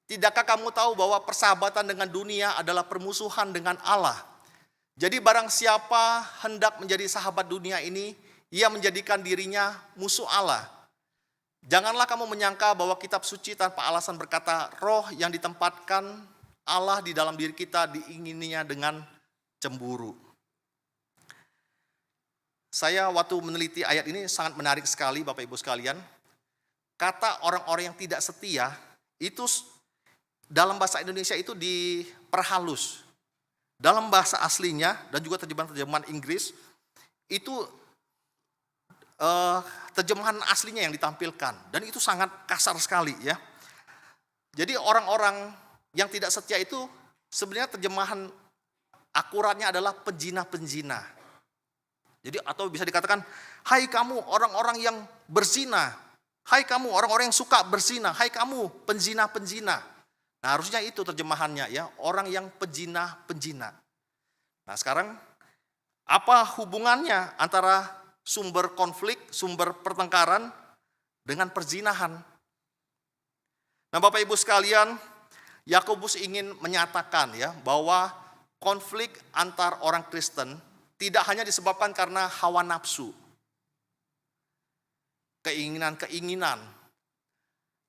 tidakkah kamu tahu bahwa persahabatan dengan dunia adalah permusuhan dengan Allah? Jadi barang siapa hendak menjadi sahabat dunia ini, ia menjadikan dirinya musuh Allah. Janganlah kamu menyangka bahwa kitab suci tanpa alasan berkata, roh yang ditempatkan Allah di dalam diri kita diingininya dengan cemburu. Saya waktu meneliti ayat ini sangat menarik sekali Bapak Ibu sekalian. Kata orang-orang yang tidak setia itu dalam bahasa Indonesia itu diperhalus. Dalam bahasa aslinya dan juga terjemahan Inggris itu terjemahan aslinya yang ditampilkan. Dan itu sangat kasar sekali ya. Jadi orang-orang yang tidak setia itu sebenarnya terjemahan akuratnya adalah penjina-penjina. Jadi atau bisa dikatakan, hai kamu orang-orang yang berzina, hai kamu orang-orang yang suka berzina, hai kamu penjina-penjina. Nah harusnya itu terjemahannya ya, orang yang penjina-penjina. Nah sekarang apa hubungannya antara sumber konflik, sumber pertengkaran dengan perzinahan? Nah Bapak Ibu sekalian, Yakobus ingin menyatakan ya bahwa konflik antar orang Kristen tidak hanya disebabkan karena hawa nafsu, keinginan-keinginan,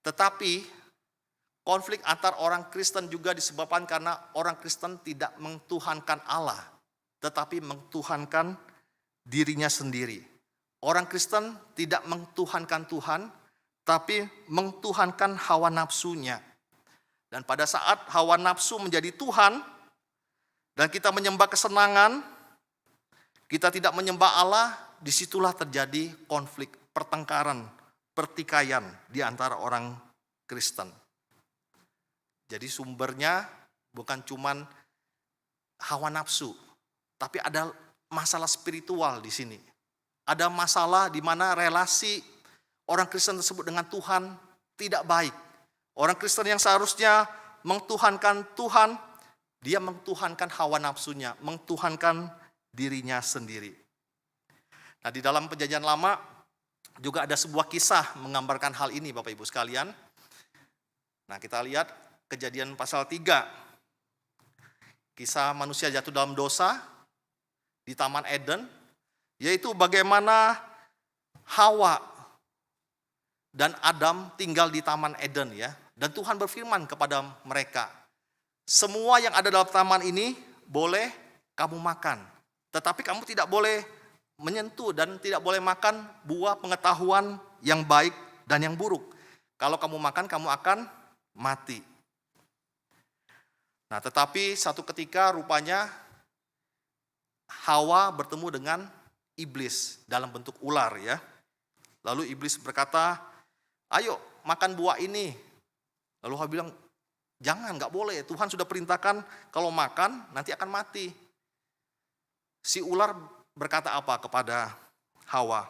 tetapi konflik antar orang Kristen juga disebabkan karena orang Kristen tidak mengtuhankan Allah, tetapi mengtuhankan dirinya sendiri. Orang Kristen tidak mengtuhankan Tuhan, tapi mengtuhankan hawa nafsunya. Dan pada saat hawa nafsu menjadi Tuhan, dan kita menyembah kesenangan, kita tidak menyembah Allah, disitulah terjadi konflik, pertengkaran, pertikaian di antara orang Kristen. Jadi sumbernya bukan cuman hawa nafsu, tapi ada masalah spiritual di sini. Ada masalah di mana relasi orang Kristen tersebut dengan Tuhan tidak baik. Orang Kristen yang seharusnya mengtuhankan Tuhan, dia mengtuhankan hawa nafsunya, mengtuhankan dirinya sendiri. Nah di dalam Perjanjian Lama juga ada sebuah kisah menggambarkan hal ini Bapak Ibu sekalian. Nah kita lihat Kejadian pasal 3. Kisah manusia jatuh dalam dosa di Taman Eden, yaitu bagaimana Hawa dan Adam tinggal di Taman Eden ya. Dan Tuhan berfirman kepada mereka, semua yang ada dalam taman ini boleh kamu makan, tetapi kamu tidak boleh menyentuh dan tidak boleh makan buah pengetahuan yang baik dan yang buruk. Kalau kamu makan, kamu akan mati. Nah, tetapi satu ketika rupanya Hawa bertemu dengan iblis dalam bentuk ular ya. Lalu iblis berkata, ayo makan buah ini. Lalu Hawa bilang, jangan, gak boleh. Tuhan sudah perintahkan kalau makan nanti akan mati. Si ular berkata apa kepada Hawa?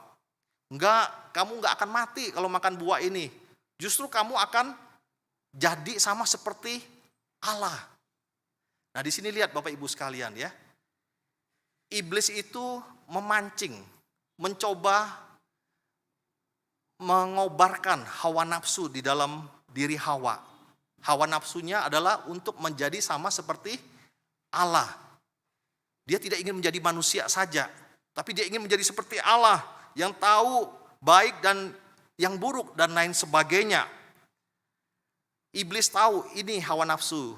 Enggak, kamu enggak akan mati kalau makan buah ini. Justru kamu akan jadi sama seperti Allah. Nah di sini lihat Bapak Ibu sekalian ya. Iblis itu memancing, mencoba mengobarkan hawa nafsu di dalam diri Hawa. Hawa nafsunya adalah untuk menjadi sama seperti Allah. Dia tidak ingin menjadi manusia saja, tapi dia ingin menjadi seperti Allah yang tahu baik dan yang buruk dan lain sebagainya. Iblis tahu ini hawa nafsu,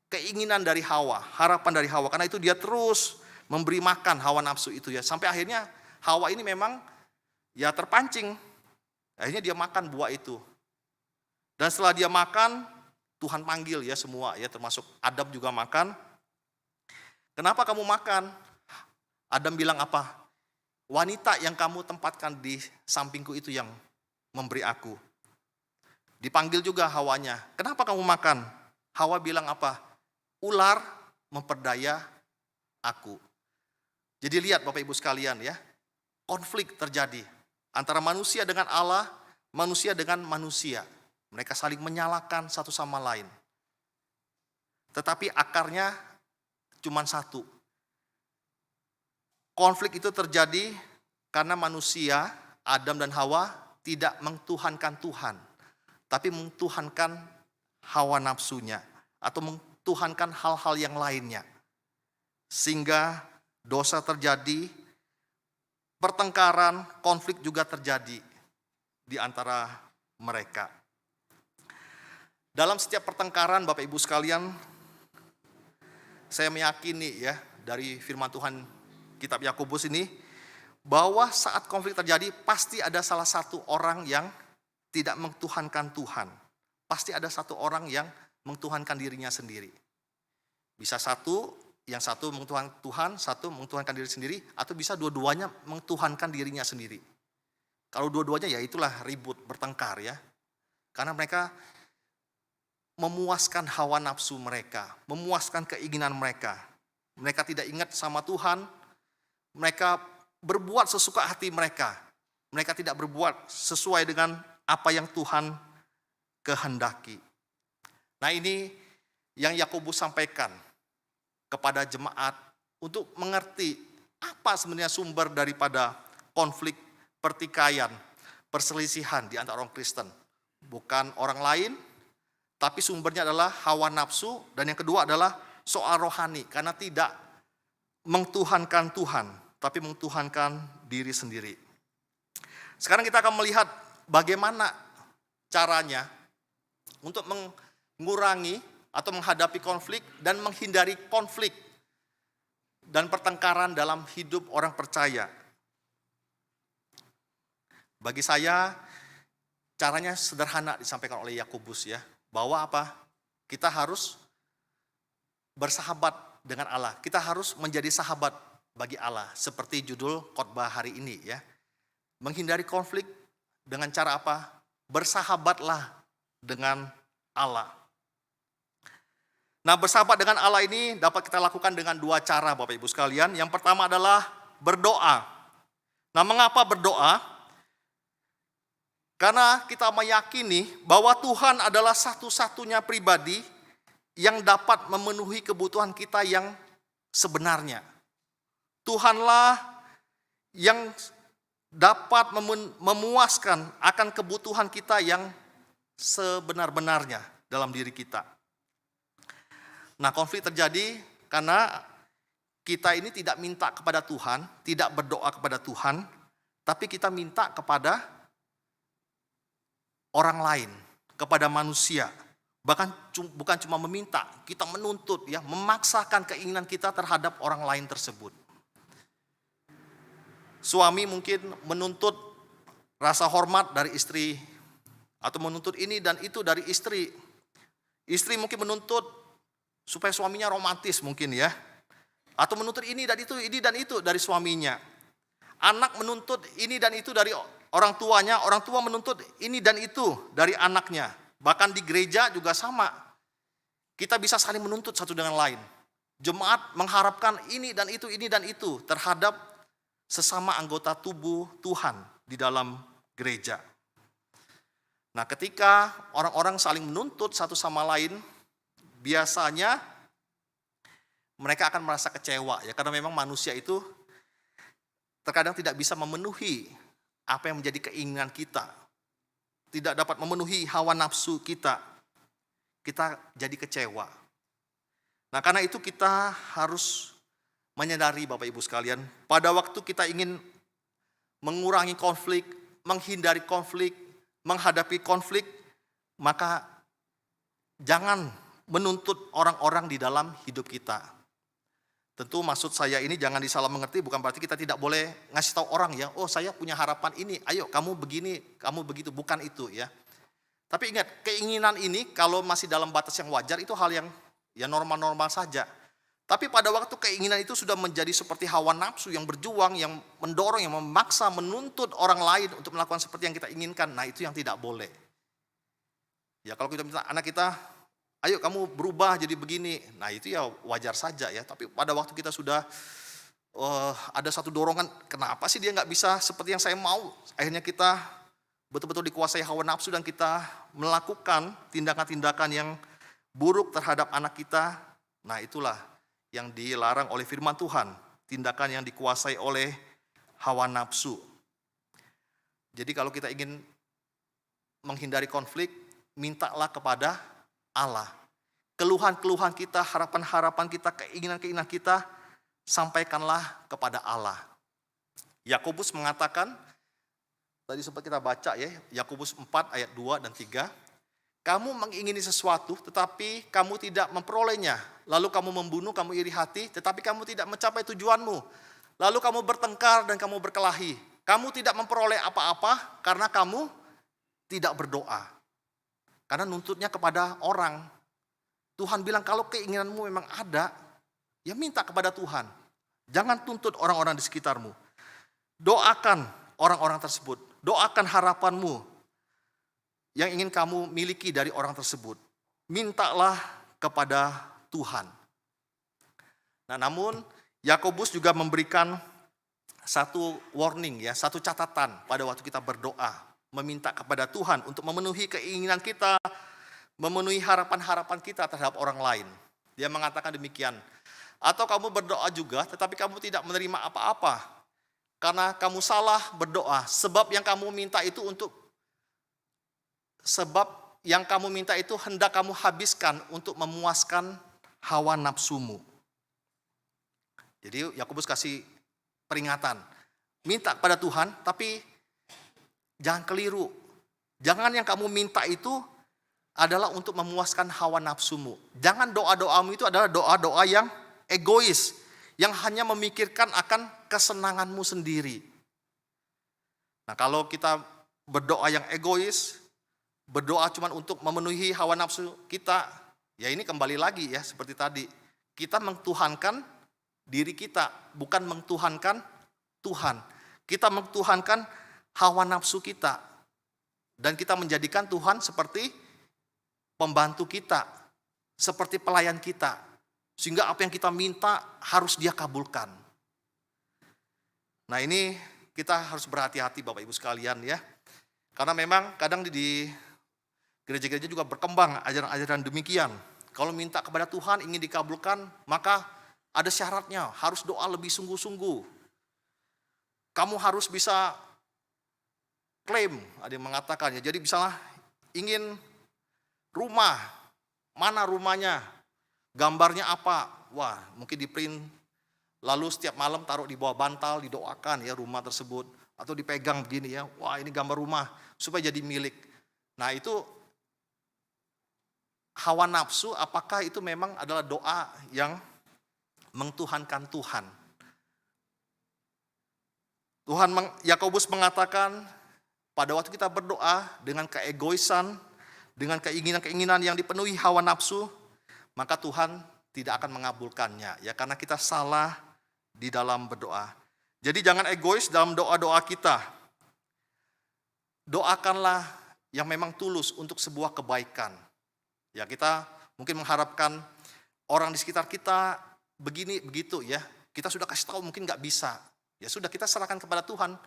keinginan dari Hawa, harapan dari Hawa. Karena itu dia terus memberi makan hawa nafsu itu ya. Sampai akhirnya Hawa ini memang ya terpancing. Akhirnya dia makan buah itu. Dan setelah dia makan, Tuhan panggil ya semua ya, termasuk Adam juga makan. Kenapa kamu makan? Adam bilang apa? Wanita yang kamu tempatkan di sampingku itu yang memberi aku. Dipanggil juga Hawanya. Kenapa kamu makan? Hawa bilang apa? Ular memperdaya aku. Jadi lihat Bapak Ibu sekalian ya. Konflik terjadi antara manusia dengan Allah, manusia dengan manusia. Mereka saling menyalahkan satu sama lain. Tetapi akarnya cuma satu. Konflik itu terjadi karena manusia, Adam dan Hawa, tidak mengtuhankan Tuhan, tapi mengtuhankan hawa nafsunya, atau mengtuhankan hal-hal yang lainnya. Sehingga dosa terjadi, pertengkaran, konflik juga terjadi di antara mereka. Dalam setiap pertengkaran Bapak Ibu sekalian, saya meyakini ya dari firman Tuhan kitab Yakobus ini, bahwa saat konflik terjadi pasti ada salah satu orang yang tidak mengtuhankan Tuhan. Pasti ada satu orang yang mengtuhankan dirinya sendiri. Bisa yang satu mengtuhankan Tuhan, satu mengtuhankan diri sendiri, atau bisa dua-duanya mengtuhankan dirinya sendiri. Kalau dua-duanya ya itulah ribut, bertengkar ya. Karena mereka memuaskan hawa nafsu mereka, memuaskan keinginan mereka. Mereka tidak ingat sama Tuhan, mereka berbuat sesuka hati mereka. Mereka tidak berbuat sesuai dengan apa yang Tuhan kehendaki. Nah, ini yang Yakobus sampaikan kepada jemaat untuk mengerti apa sebenarnya sumber daripada konflik, pertikaian, perselisihan di antara orang Kristen. Bukan orang lain, tapi sumbernya adalah hawa nafsu, dan yang kedua adalah soal rohani, karena tidak mengtuhankan Tuhan, tapi mengtuhankan diri sendiri. Sekarang kita akan melihat bagaimana caranya untuk mengurangi atau menghadapi konflik dan menghindari konflik dan pertengkaran dalam hidup orang percaya. Bagi saya, caranya sederhana disampaikan oleh Yakobus ya, bahwa apa? Kita harus bersahabat dengan Allah. Kita harus menjadi sahabat bagi Allah, seperti judul khotbah hari ini ya. Menghindari konflik dengan cara apa? Bersahabatlah dengan Allah. Nah, bersahabat dengan Allah ini dapat kita lakukan dengan dua cara Bapak Ibu sekalian. Yang pertama adalah berdoa. Nah, mengapa berdoa? Karena kita meyakini bahwa Tuhan adalah satu-satunya pribadi yang dapat memenuhi kebutuhan kita yang sebenarnya. Tuhanlah yang dapat memuaskan akan kebutuhan kita yang sebenar-benarnya dalam diri kita. Nah, konflik terjadi karena kita ini tidak minta kepada Tuhan, tidak berdoa kepada Tuhan, tapi kita minta kepada orang lain, kepada manusia. Bahkan bukan cuma meminta, kita menuntut ya, memaksakan keinginan kita terhadap orang lain tersebut. Suami mungkin menuntut rasa hormat dari istri, atau menuntut ini dan itu dari istri. Istri mungkin menuntut supaya suaminya romantis mungkin ya. Atau menuntut ini dan itu dari suaminya. Anak menuntut ini dan itu dari orang tuanya, orang tua menuntut ini dan itu dari anaknya. Bahkan di gereja juga sama. Kita bisa saling menuntut satu dengan lain. Jemaat mengharapkan ini dan itu terhadap sesama anggota tubuh Tuhan di dalam gereja. Nah, ketika orang-orang saling menuntut satu sama lain, biasanya mereka akan merasa kecewa ya, karena memang manusia itu terkadang tidak bisa memenuhi apa yang menjadi keinginan kita. Tidak dapat memenuhi hawa nafsu kita. Kita jadi kecewa. Nah, karena itu kita harus menyadari Bapak Ibu sekalian, pada waktu kita ingin mengurangi konflik, menghindari konflik, menghadapi konflik, maka jangan menuntut orang-orang di dalam hidup kita. Tentu maksud saya ini jangan disalah mengerti, bukan berarti kita tidak boleh ngasih tahu orang ya, oh saya punya harapan ini, ayo kamu begini, kamu begitu, bukan itu ya. Tapi ingat, keinginan ini kalau masih dalam batas yang wajar itu hal yang ya normal-normal saja. Tapi pada waktu keinginan itu sudah menjadi seperti hawa nafsu yang berjuang, yang mendorong, yang memaksa, menuntut orang lain untuk melakukan seperti yang kita inginkan, nah itu yang tidak boleh. Ya kalau kita minta anak kita, ayo kamu berubah jadi begini. Nah itu ya wajar saja ya. Tapi pada waktu kita sudah ada satu dorongan, kenapa sih dia nggak bisa seperti yang saya mau? Akhirnya kita betul-betul dikuasai hawa nafsu dan kita melakukan tindakan-tindakan yang buruk terhadap anak kita. Nah itulah yang dilarang oleh firman Tuhan. Tindakan yang dikuasai oleh hawa nafsu. Jadi kalau kita ingin menghindari konflik, mintalah kepada Allah. Keluhan-keluhan kita, harapan-harapan kita, keinginan-keinginan kita, sampaikanlah kepada Allah. Yakobus mengatakan, tadi sempat kita baca ya, Yakobus 4 ayat 2 dan 3, kamu mengingini sesuatu tetapi kamu tidak memperolehnya, lalu kamu membunuh, kamu iri hati, tetapi kamu tidak mencapai tujuanmu. lalu kamu bertengkar dan kamu berkelahi. Kamu tidak memperoleh apa-apa karena kamu tidak berdoa. Karena nuntutnya kepada orang. Tuhan bilang kalau keinginanmu memang ada, ya minta kepada Tuhan. Jangan tuntut orang-orang di sekitarmu. Doakan orang-orang tersebut. Doakan harapanmu yang ingin kamu miliki dari orang tersebut. Mintalah kepada Tuhan. Nah, namun Yakobus juga memberikan satu warning ya, satu catatan pada waktu kita berdoa, meminta kepada Tuhan untuk memenuhi keinginan kita, memenuhi harapan-harapan kita terhadap orang lain. Dia mengatakan demikian. Atau kamu berdoa juga tetapi kamu tidak menerima apa-apa karena kamu salah berdoa, sebab yang kamu minta itu hendak kamu habiskan untuk memuaskan hawa nafsumu. Jadi Yakobus kasih peringatan, minta kepada Tuhan tapi jangan keliru. Jangan yang kamu minta itu adalah untuk memuaskan hawa nafsumu. Jangan doa-doamu itu adalah doa-doa yang egois, yang hanya memikirkan akan kesenanganmu sendiri. Nah, kalau kita berdoa yang egois, berdoa cuma untuk memenuhi hawa nafsu kita, ya ini kembali lagi ya seperti tadi. Kita mengtuhankan diri kita, bukan mengtuhankan Tuhan. Kita mengtuhankan hawa nafsu kita. Dan kita menjadikan Tuhan seperti pembantu kita, seperti pelayan kita. Sehingga apa yang kita minta harus Dia kabulkan. Nah, ini kita harus berhati-hati Bapak Ibu sekalian ya. Karena memang kadang di gereja-gereja juga berkembang ajaran-ajaran demikian. Kalau minta kepada Tuhan ingin dikabulkan, maka ada syaratnya, harus doa lebih sungguh-sungguh. Kamu harus bisa klaim, ada yang mengatakan ya. Jadi misalnya ingin rumah, mana rumahnya? Gambarnya apa? Wah, mungkin di print. Lalu setiap malam taruh di bawah bantal, didoakan ya rumah tersebut. Atau dipegang begini ya. Wah, ini gambar rumah supaya jadi milik. Nah, itu hawa nafsu, apakah itu memang adalah doa yang mengtuhankan Tuhan? Yakobus mengatakan pada waktu kita berdoa dengan keegoisan, dengan keinginan-keinginan yang dipenuhi hawa nafsu, maka Tuhan tidak akan mengabulkannya ya, karena kita salah di dalam berdoa. Jadi jangan egois dalam doa-doa kita. Doakanlah yang memang tulus untuk sebuah kebaikan. Ya, kita mungkin mengharapkan orang di sekitar kita begini begitu ya. Kita sudah kasih tahu mungkin nggak bisa. Ya sudah, kita serahkan kepada Tuhan.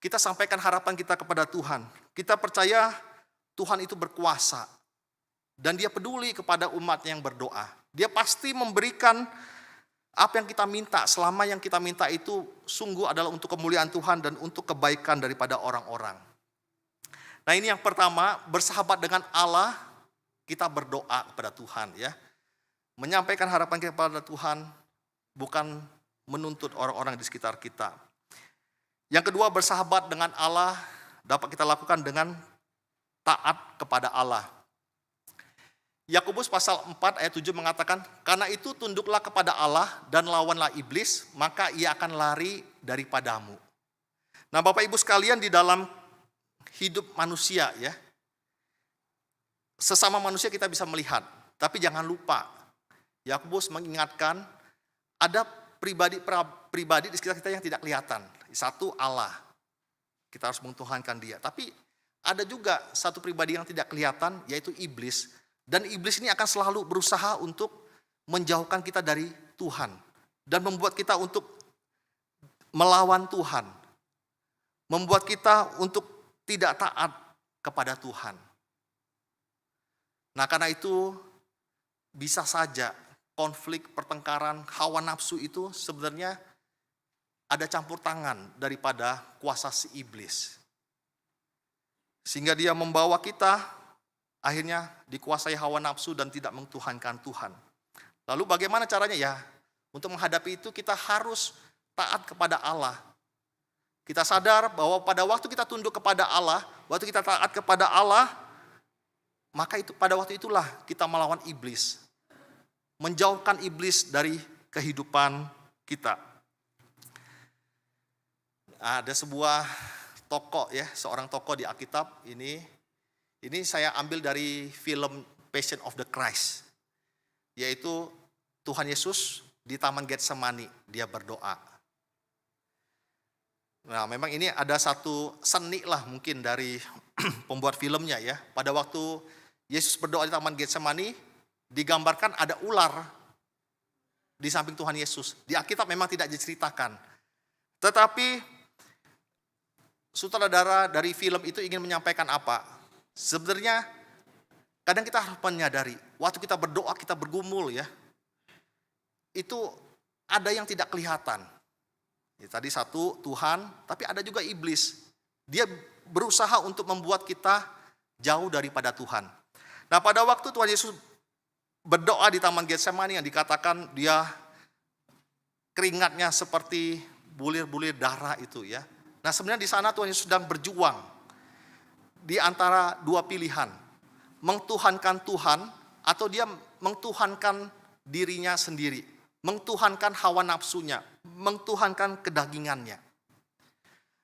Kita sampaikan harapan kita kepada Tuhan. Kita percaya Tuhan itu berkuasa. Dan Dia peduli kepada umat yang berdoa. Dia pasti memberikan apa yang kita minta, selama yang kita minta itu sungguh adalah untuk kemuliaan Tuhan dan untuk kebaikan daripada orang-orang. Nah, ini yang pertama, bersahabat dengan Allah, kita berdoa kepada Tuhan ya. Menyampaikan harapan kita kepada Tuhan, bukan menuntut orang-orang di sekitar kita. Yang kedua, bersahabat dengan Allah dapat kita lakukan dengan taat kepada Allah. Yakobus pasal 4 ayat 7 mengatakan, karena itu tunduklah kepada Allah dan lawanlah iblis, maka ia akan lari daripadamu. Nah, Bapak Ibu sekalian, di dalam hidup manusia ya, sesama manusia kita bisa melihat, tapi jangan lupa, Yakobus mengingatkan ada pribadi di sekitar kita yang tidak kelihatan. Satu, Allah. Kita harus mengtuhankan Dia. Tapi ada juga satu pribadi yang tidak kelihatan, yaitu iblis. Dan iblis ini akan selalu berusaha untuk menjauhkan kita dari Tuhan. Dan membuat kita untuk melawan Tuhan. Membuat kita untuk tidak taat kepada Tuhan. Nah, karena itu bisa saja konflik, pertengkaran, hawa nafsu itu sebenarnya ada campur tangan daripada kuasa si iblis. Sehingga dia membawa kita akhirnya dikuasai hawa nafsu dan tidak mengtuhankan Tuhan. Lalu bagaimana caranya ya? Untuk menghadapi itu kita harus taat kepada Allah. Kita sadar bahwa pada waktu kita tunduk kepada Allah, waktu kita taat kepada Allah, maka itu pada waktu itulah kita melawan iblis. Menjauhkan iblis dari kehidupan kita. Ada sebuah tokoh ya, seorang tokoh di Alkitab ini saya ambil dari film Passion of the Christ, yaitu Tuhan Yesus di Taman Getsemani, dia berdoa. Nah, memang ini ada satu seni lah mungkin dari pembuat filmnya ya. Pada waktu Yesus berdoa di Taman Getsemani, digambarkan ada ular di samping Tuhan Yesus. Di Alkitab memang tidak diceritakan. Tetapi sutradara dari film itu ingin menyampaikan apa? Sebenarnya kadang kita harus menyadari, waktu kita berdoa, kita bergumul ya, itu ada yang tidak kelihatan. Ya, tadi satu Tuhan, tapi ada juga iblis. Dia berusaha untuk membuat kita jauh daripada Tuhan. Nah, pada waktu Tuhan Yesus berdoa di Taman Getsemani yang dikatakan dia keringatnya seperti bulir-bulir darah itu ya. Nah, sebenarnya di sana Tuhan Yesus sedang berjuang di antara dua pilihan. Mengtuhankan Tuhan atau dia mengtuhankan dirinya sendiri. Mengtuhankan hawa nafsunya, mengtuhankan kedagingannya.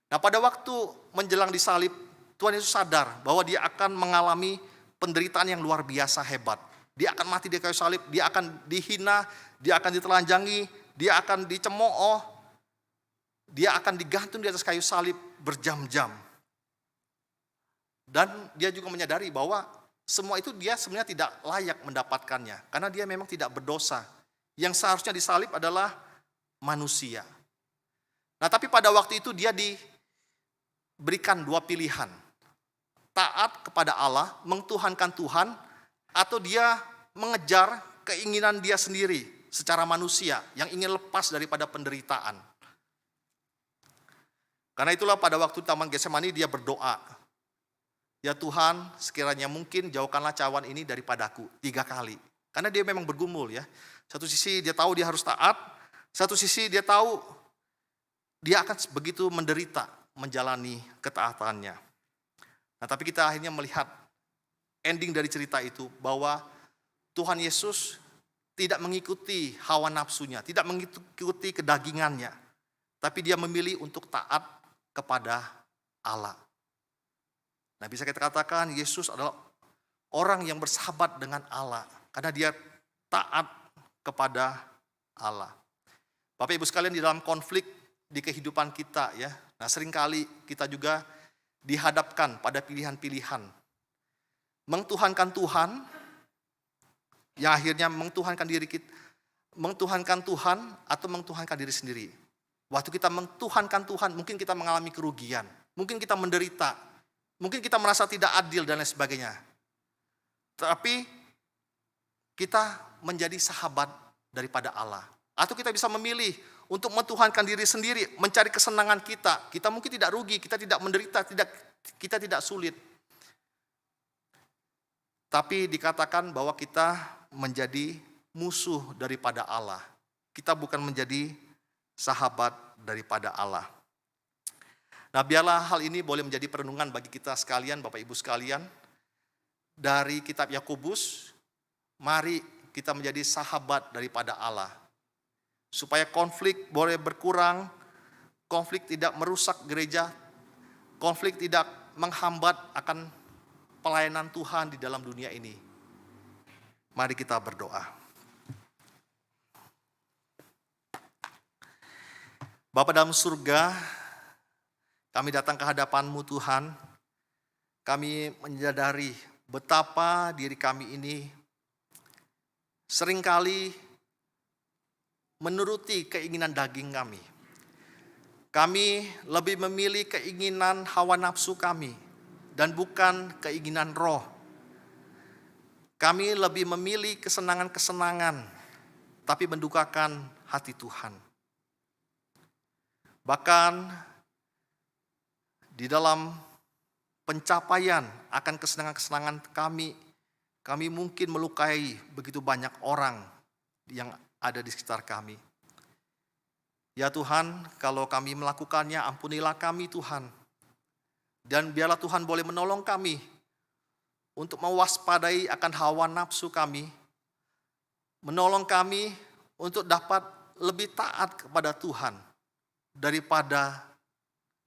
Nah, pada waktu menjelang disalib, Tuhan Yesus sadar bahwa dia akan mengalami penderitaan yang luar biasa hebat. Dia akan mati di kayu salib, dia akan dihina, dia akan ditelanjangi, dia akan dicemooh, dia akan digantung di atas kayu salib berjam-jam. Dan dia juga menyadari bahwa semua itu dia sebenarnya tidak layak mendapatkannya. Karena dia memang tidak berdosa. Yang seharusnya disalib adalah manusia. Nah, tapi pada waktu itu dia diberikan dua pilihan. Taat kepada Allah, mengtuhankan Tuhan, atau dia mengejar keinginan dia sendiri secara manusia yang ingin lepas daripada penderitaan. Karena itulah pada waktu Taman Getsemani dia berdoa, ya Tuhan, sekiranya mungkin jauhkanlah cawan ini daripadaku 3 kali. Karena dia memang bergumul ya. Satu sisi dia tahu dia harus taat, satu sisi dia tahu dia akan begitu menderita menjalani ketaatannya. Nah, tapi kita akhirnya melihat ending dari cerita itu bahwa Tuhan Yesus tidak mengikuti hawa nafsunya, tidak mengikuti kedagingannya, tapi dia memilih untuk taat kepada Allah. Nah, bisa kita katakan Yesus adalah orang yang bersahabat dengan Allah karena dia taat kepada Allah. Bapak Ibu sekalian, di dalam konflik di kehidupan kita ya, nah seringkali kita juga dihadapkan pada pilihan-pilihan. Mengtuhankan Tuhan, yang akhirnya mengtuhankan diri kita, mengtuhankan Tuhan atau mengtuhankan diri sendiri. Waktu kita mengtuhankan Tuhan, mungkin kita mengalami kerugian, mungkin kita menderita, mungkin kita merasa tidak adil dan lain sebagainya. Tapi kita menjadi sahabat daripada Allah. Atau kita bisa memilih untuk mentuhankan diri sendiri, mencari kesenangan kita. Kita mungkin tidak rugi, kita tidak menderita, kita tidak sulit. Tapi dikatakan bahwa kita menjadi musuh daripada Allah. Kita bukan menjadi sahabat daripada Allah. Nah, biarlah hal ini boleh menjadi perenungan bagi kita sekalian, Bapak Ibu sekalian. Dari kitab Yakobus, mari kita menjadi sahabat daripada Allah. Supaya konflik boleh berkurang, konflik tidak merusak gereja, konflik tidak menghambat akan pelayanan Tuhan di dalam dunia ini. Mari kita berdoa. Bapa dalam surga, kami datang ke hadapan-Mu Tuhan. Kami menyadari betapa diri kami ini seringkali menuruti keinginan daging kami. Kami lebih memilih keinginan hawa nafsu kami dan bukan keinginan roh. Kami lebih memilih kesenangan-kesenangan tapi mendukakan hati Tuhan. Bahkan di dalam pencapaian akan kesenangan-kesenangan kami mungkin melukai begitu banyak orang yang ada di sekitar kami. Ya Tuhan, kalau kami melakukannya, ampunilah kami Tuhan. Dan biarlah Tuhan boleh menolong kami untuk mewaspadai akan hawa nafsu kami. Menolong kami untuk dapat lebih taat kepada Tuhan daripada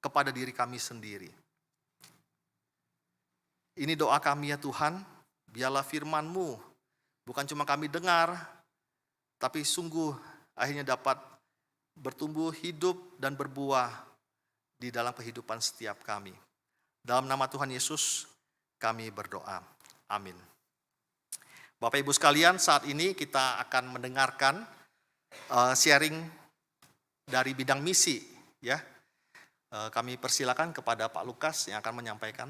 kepada diri kami sendiri. Ini doa kami ya Tuhan, biarlah firman-Mu bukan cuma kami dengar, tapi sungguh akhirnya dapat bertumbuh hidup dan berbuah di dalam kehidupan setiap kami. Dalam nama Tuhan Yesus kami berdoa. Amin. Bapak Ibu sekalian, saat ini kita akan mendengarkan sharing dari bidang misi, ya. Kami persilakan kepada Pak Lukas yang akan menyampaikan.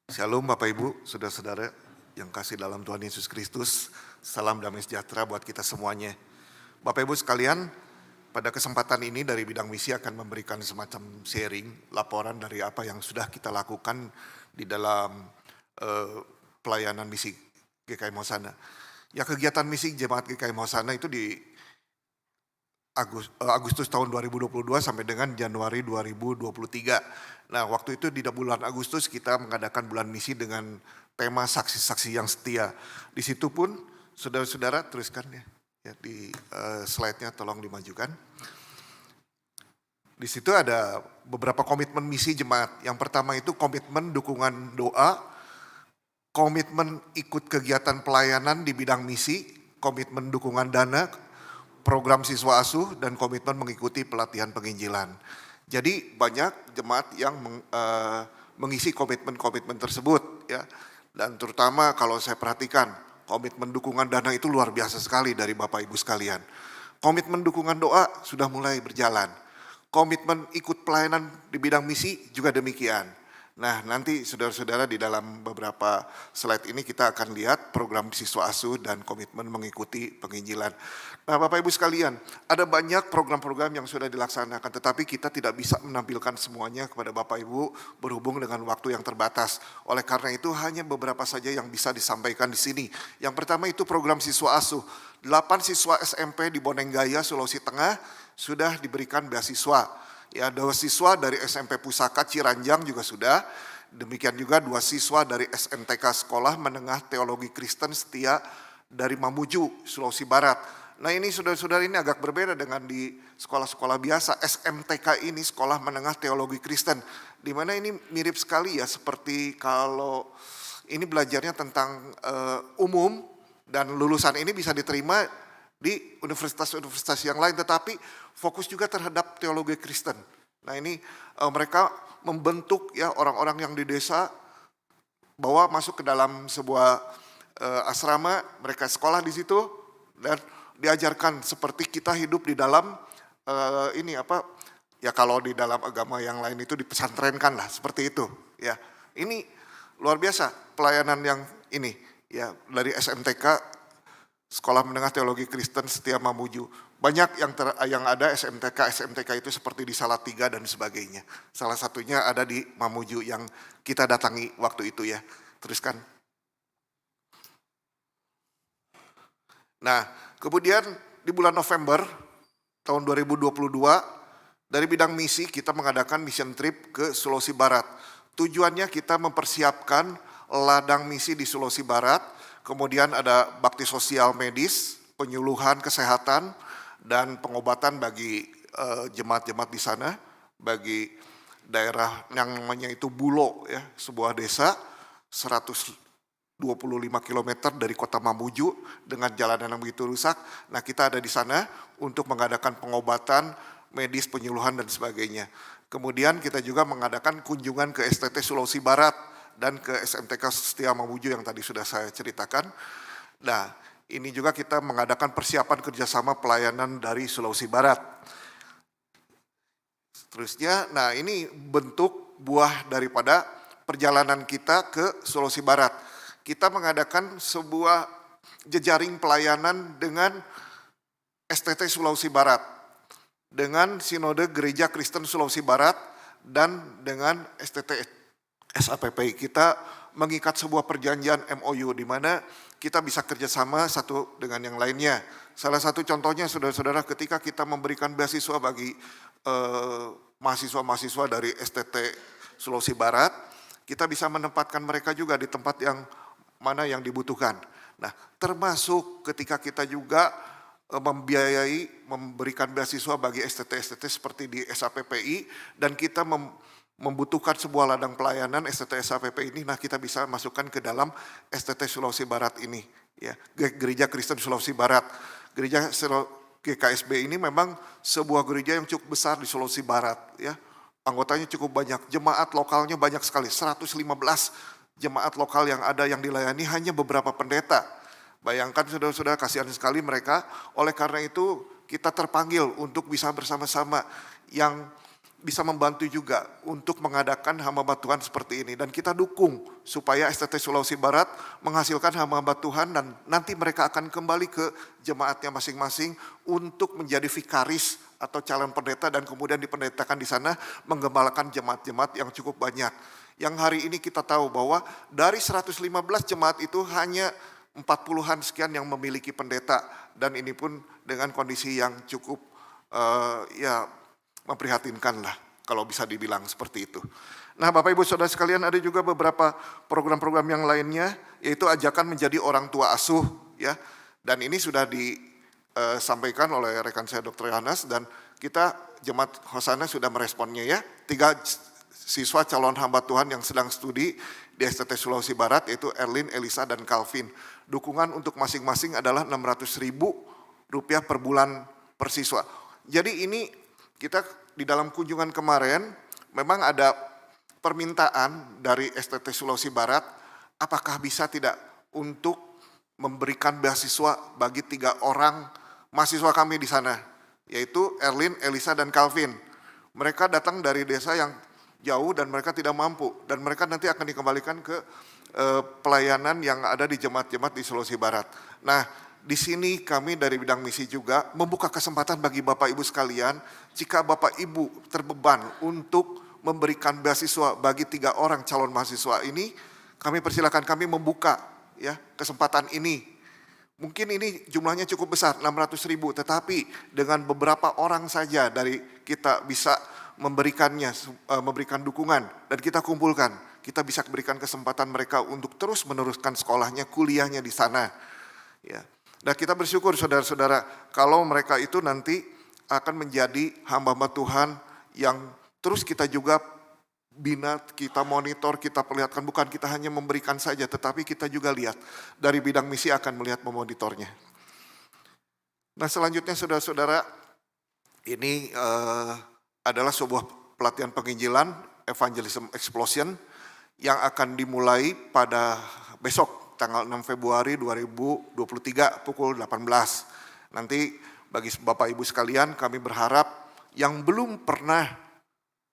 Shalom Bapak Ibu, saudara-saudara yang kasih dalam Tuhan Yesus Kristus. Salam damai sejahtera buat kita semuanya. Bapak Ibu sekalian, pada kesempatan ini dari bidang misi akan memberikan semacam sharing, laporan dari apa yang sudah kita lakukan di dalam pelayanan misi GKI Hosana. Ya, kegiatan misi Jemaat GKI Hosana itu di Agustus tahun 2022 sampai dengan Januari 2023. Nah, waktu itu di bulan Agustus kita mengadakan bulan misi dengan tema saksi-saksi yang setia. Di situ pun saudara-saudara teruskan ya di slide-nya tolong dimajukan. Di situ ada beberapa komitmen misi jemaat. Yang pertama itu komitmen dukungan doa, komitmen ikut kegiatan pelayanan di bidang misi, komitmen dukungan dana, program siswa asuh, dan komitmen mengikuti pelatihan penginjilan. Jadi banyak jemaat yang mengisi komitmen-komitmen tersebut, ya. Dan terutama kalau saya perhatikan, komitmen dukungan dana itu luar biasa sekali dari Bapak Ibu sekalian. Komitmen dukungan doa sudah mulai berjalan. Komitmen ikut pelayanan di bidang misi juga demikian. Nah, nanti saudara-saudara di dalam beberapa slide ini kita akan lihat program siswa asuh dan komitmen mengikuti penginjilan. Nah, Bapak Ibu sekalian, ada banyak program-program yang sudah dilaksanakan, tetapi kita tidak bisa menampilkan semuanya kepada Bapak Ibu berhubung dengan waktu yang terbatas. Oleh karena itu hanya beberapa saja yang bisa disampaikan di sini. Yang pertama itu program siswa asuh. 8 siswa SMP di Bonenggaya, Sulawesi Tengah sudah diberikan beasiswa. Ya, 2 siswa dari SMP Pusaka Ciranjang juga sudah. Demikian juga 2 siswa dari SMTK Sekolah Menengah Teologi Kristen Setia dari Mamuju, Sulawesi Barat. Nah, ini saudara-saudara ini agak berbeda dengan di sekolah-sekolah biasa. SMTK ini Sekolah Menengah Teologi Kristen. Di mana ini mirip sekali ya seperti kalau ini belajarnya tentang umum dan lulusan ini bisa diterima di universitas-universitas yang lain, tetapi fokus juga terhadap teologi Kristen. Nah, ini mereka membentuk ya orang-orang yang di desa, bawa masuk ke dalam sebuah asrama, mereka sekolah di situ dan diajarkan seperti kita hidup di dalam ya kalau di dalam agama yang lain itu dipesantrenkan lah seperti itu. Ya, ini luar biasa pelayanan yang ini ya dari SMTK Sekolah Menengah Teologi Kristen Setia Mamuju. Banyak yang ada SMTK itu seperti di Salatiga dan sebagainya. Salah satunya ada di Mamuju yang kita datangi waktu itu ya. Teruskan. Nah, kemudian di bulan November tahun 2022 dari bidang misi kita mengadakan mission trip ke Sulawesi Barat. Tujuannya kita mempersiapkan ladang misi di Sulawesi Barat. Kemudian ada bakti sosial medis, penyuluhan kesehatan, dan pengobatan bagi jemaat-jemaat di sana, bagi daerah yang namanya itu Bulo, ya, sebuah desa 125 km dari kota Mamuju dengan jalanan yang begitu rusak. Nah, kita ada di sana untuk mengadakan pengobatan, medis, penyuluhan, dan sebagainya. Kemudian kita juga mengadakan kunjungan ke STT Sulawesi Barat, dan ke SMTK Setia Mamuju yang tadi sudah saya ceritakan. Nah, ini juga kita mengadakan persiapan kerjasama pelayanan dari Sulawesi Barat. Terusnya, nah ini bentuk buah daripada perjalanan kita ke Sulawesi Barat. Kita mengadakan sebuah jejaring pelayanan dengan STT Sulawesi Barat, dengan Sinode Gereja Kristen Sulawesi Barat, dan dengan STT SAPPI. Kita mengikat sebuah perjanjian MOU di mana kita bisa kerjasama satu dengan yang lainnya. Salah satu contohnya saudara-saudara ketika kita memberikan beasiswa bagi mahasiswa-mahasiswa dari STT Sulawesi Barat, kita bisa menempatkan mereka juga di tempat yang mana yang dibutuhkan. Nah, termasuk ketika kita juga membiayai, memberikan beasiswa bagi STT-STT seperti di SAPPI, dan kita membutuhkan sebuah ladang pelayanan STT SAPPI ini, nah kita bisa masukkan ke dalam STT Sulawesi Barat ini, ya, Gereja Kristen Sulawesi Barat. Gereja GKSB ini memang sebuah gereja yang cukup besar di Sulawesi Barat, ya. Anggotanya cukup banyak, jemaat lokalnya banyak sekali, 115 jemaat lokal yang ada yang dilayani hanya beberapa pendeta. Bayangkan saudara-saudara, kasihan sekali mereka. Oleh karena itu kita terpanggil untuk bisa bersama-sama yang bisa membantu juga untuk mengadakan hamba Tuhan seperti ini. Dan kita dukung supaya STT Sulawesi Barat menghasilkan hamba Tuhan dan nanti mereka akan kembali ke jemaatnya masing-masing untuk menjadi vikaris atau calon pendeta dan kemudian dipendetakan di sana menggembalakan jemaat-jemaat yang cukup banyak. Yang hari ini kita tahu bahwa dari 115 jemaat itu hanya 40-an sekian yang memiliki pendeta, dan ini pun dengan kondisi yang cukup ya memprihatinkan lah kalau bisa dibilang seperti itu. Nah, Bapak Ibu Saudara sekalian, ada juga beberapa program-program yang lainnya, yaitu ajakan menjadi orang tua asuh, ya. Dan ini sudah disampaikan oleh rekan saya Dr. Yohanes, dan kita Jemaat Hosana sudah meresponnya, ya. 3 siswa calon hamba Tuhan yang sedang studi di STT Sulawesi Barat, yaitu Erlin, Elisa, dan Calvin. Dukungan untuk masing-masing adalah Rp600.000 per bulan per siswa. Jadi ini kita di dalam kunjungan kemarin memang ada permintaan dari STT Sulawesi Barat, apakah bisa tidak untuk memberikan beasiswa bagi 3 orang mahasiswa kami di sana, yaitu Erlin, Elisa, dan Calvin. Mereka datang dari desa yang jauh dan mereka tidak mampu, dan mereka nanti akan dikembalikan ke pelayanan yang ada di jemaat-jemaat di Sulawesi Barat. Nah, di sini kami dari bidang misi juga membuka kesempatan bagi Bapak Ibu sekalian, jika Bapak Ibu terbeban untuk memberikan beasiswa bagi 3 orang calon mahasiswa ini, kami persilakan, kami membuka, ya, kesempatan ini. Mungkin ini jumlahnya cukup besar, 600.000, tetapi dengan beberapa orang saja dari kita bisa memberikannya, memberikan dukungan, dan kita kumpulkan, kita bisa berikan kesempatan mereka untuk terus meneruskan sekolahnya, kuliahnya di sana, ya. Dan kita bersyukur saudara-saudara, kalau mereka itu nanti akan menjadi hamba-hamba Tuhan yang terus kita juga bina, kita monitor, kita perlihatkan, bukan kita hanya memberikan saja, tetapi kita juga lihat dari bidang misi akan melihat memonitornya. Nah, selanjutnya saudara-saudara, ini adalah sebuah pelatihan penginjilan Evangelism Explosion yang akan dimulai pada besok tanggal 6 Februari 2023 pukul 18. Nanti bagi Bapak Ibu sekalian, kami berharap yang belum pernah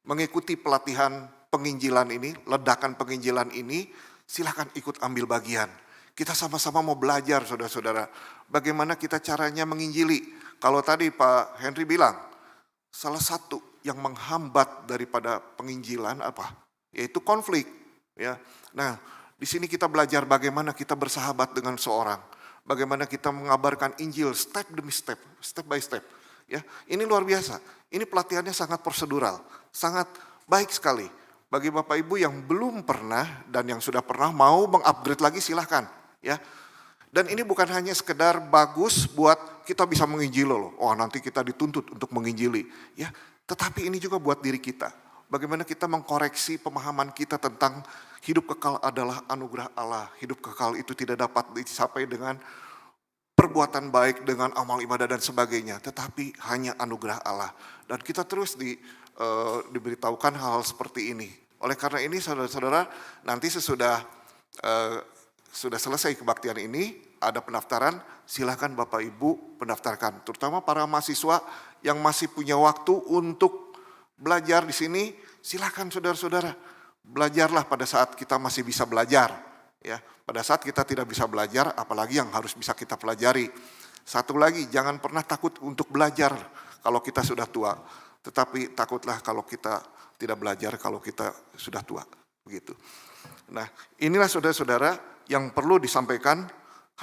mengikuti pelatihan penginjilan ini, ledakan penginjilan ini, silakan ikut ambil bagian. Kita sama-sama mau belajar saudara-saudara, bagaimana kita caranya menginjili. Kalau tadi Pak Henry bilang, salah satu yang menghambat daripada penginjilan apa? Yaitu konflik, ya. Nah, di sini kita belajar bagaimana kita bersahabat dengan seorang, bagaimana kita mengabarkan Injil step demi step, step by step. Ya, ini luar biasa. Ini pelatihannya sangat prosedural, sangat baik sekali. Bagi Bapak Ibu yang belum pernah dan yang sudah pernah mau mengupgrade lagi silahkan. Ya, dan ini bukan hanya sekedar bagus buat kita bisa menginjili loh. Oh, nanti kita dituntut untuk menginjili. Ya, tetapi ini juga buat diri kita. Bagaimana kita mengkoreksi pemahaman kita tentang hidup kekal adalah anugerah Allah. Hidup kekal itu tidak dapat dicapai dengan perbuatan baik, dengan amal ibadah dan sebagainya. Tetapi hanya anugerah Allah. Dan kita terus diberitahukan hal seperti ini. Oleh karena ini saudara-saudara, nanti sesudah sudah selesai kebaktian ini, ada pendaftaran, silakan Bapak Ibu pendaftarkan. Terutama para mahasiswa yang masih punya waktu untuk belajar di sini, silakan saudara-saudara, belajarlah pada saat kita masih bisa belajar. Ya, pada saat kita tidak bisa belajar, apalagi yang harus bisa kita pelajari. Satu lagi, jangan pernah takut untuk belajar kalau kita sudah tua. Tetapi takutlah kalau kita tidak belajar kalau kita sudah tua. Begitu. Nah, inilah saudara-saudara yang perlu disampaikan,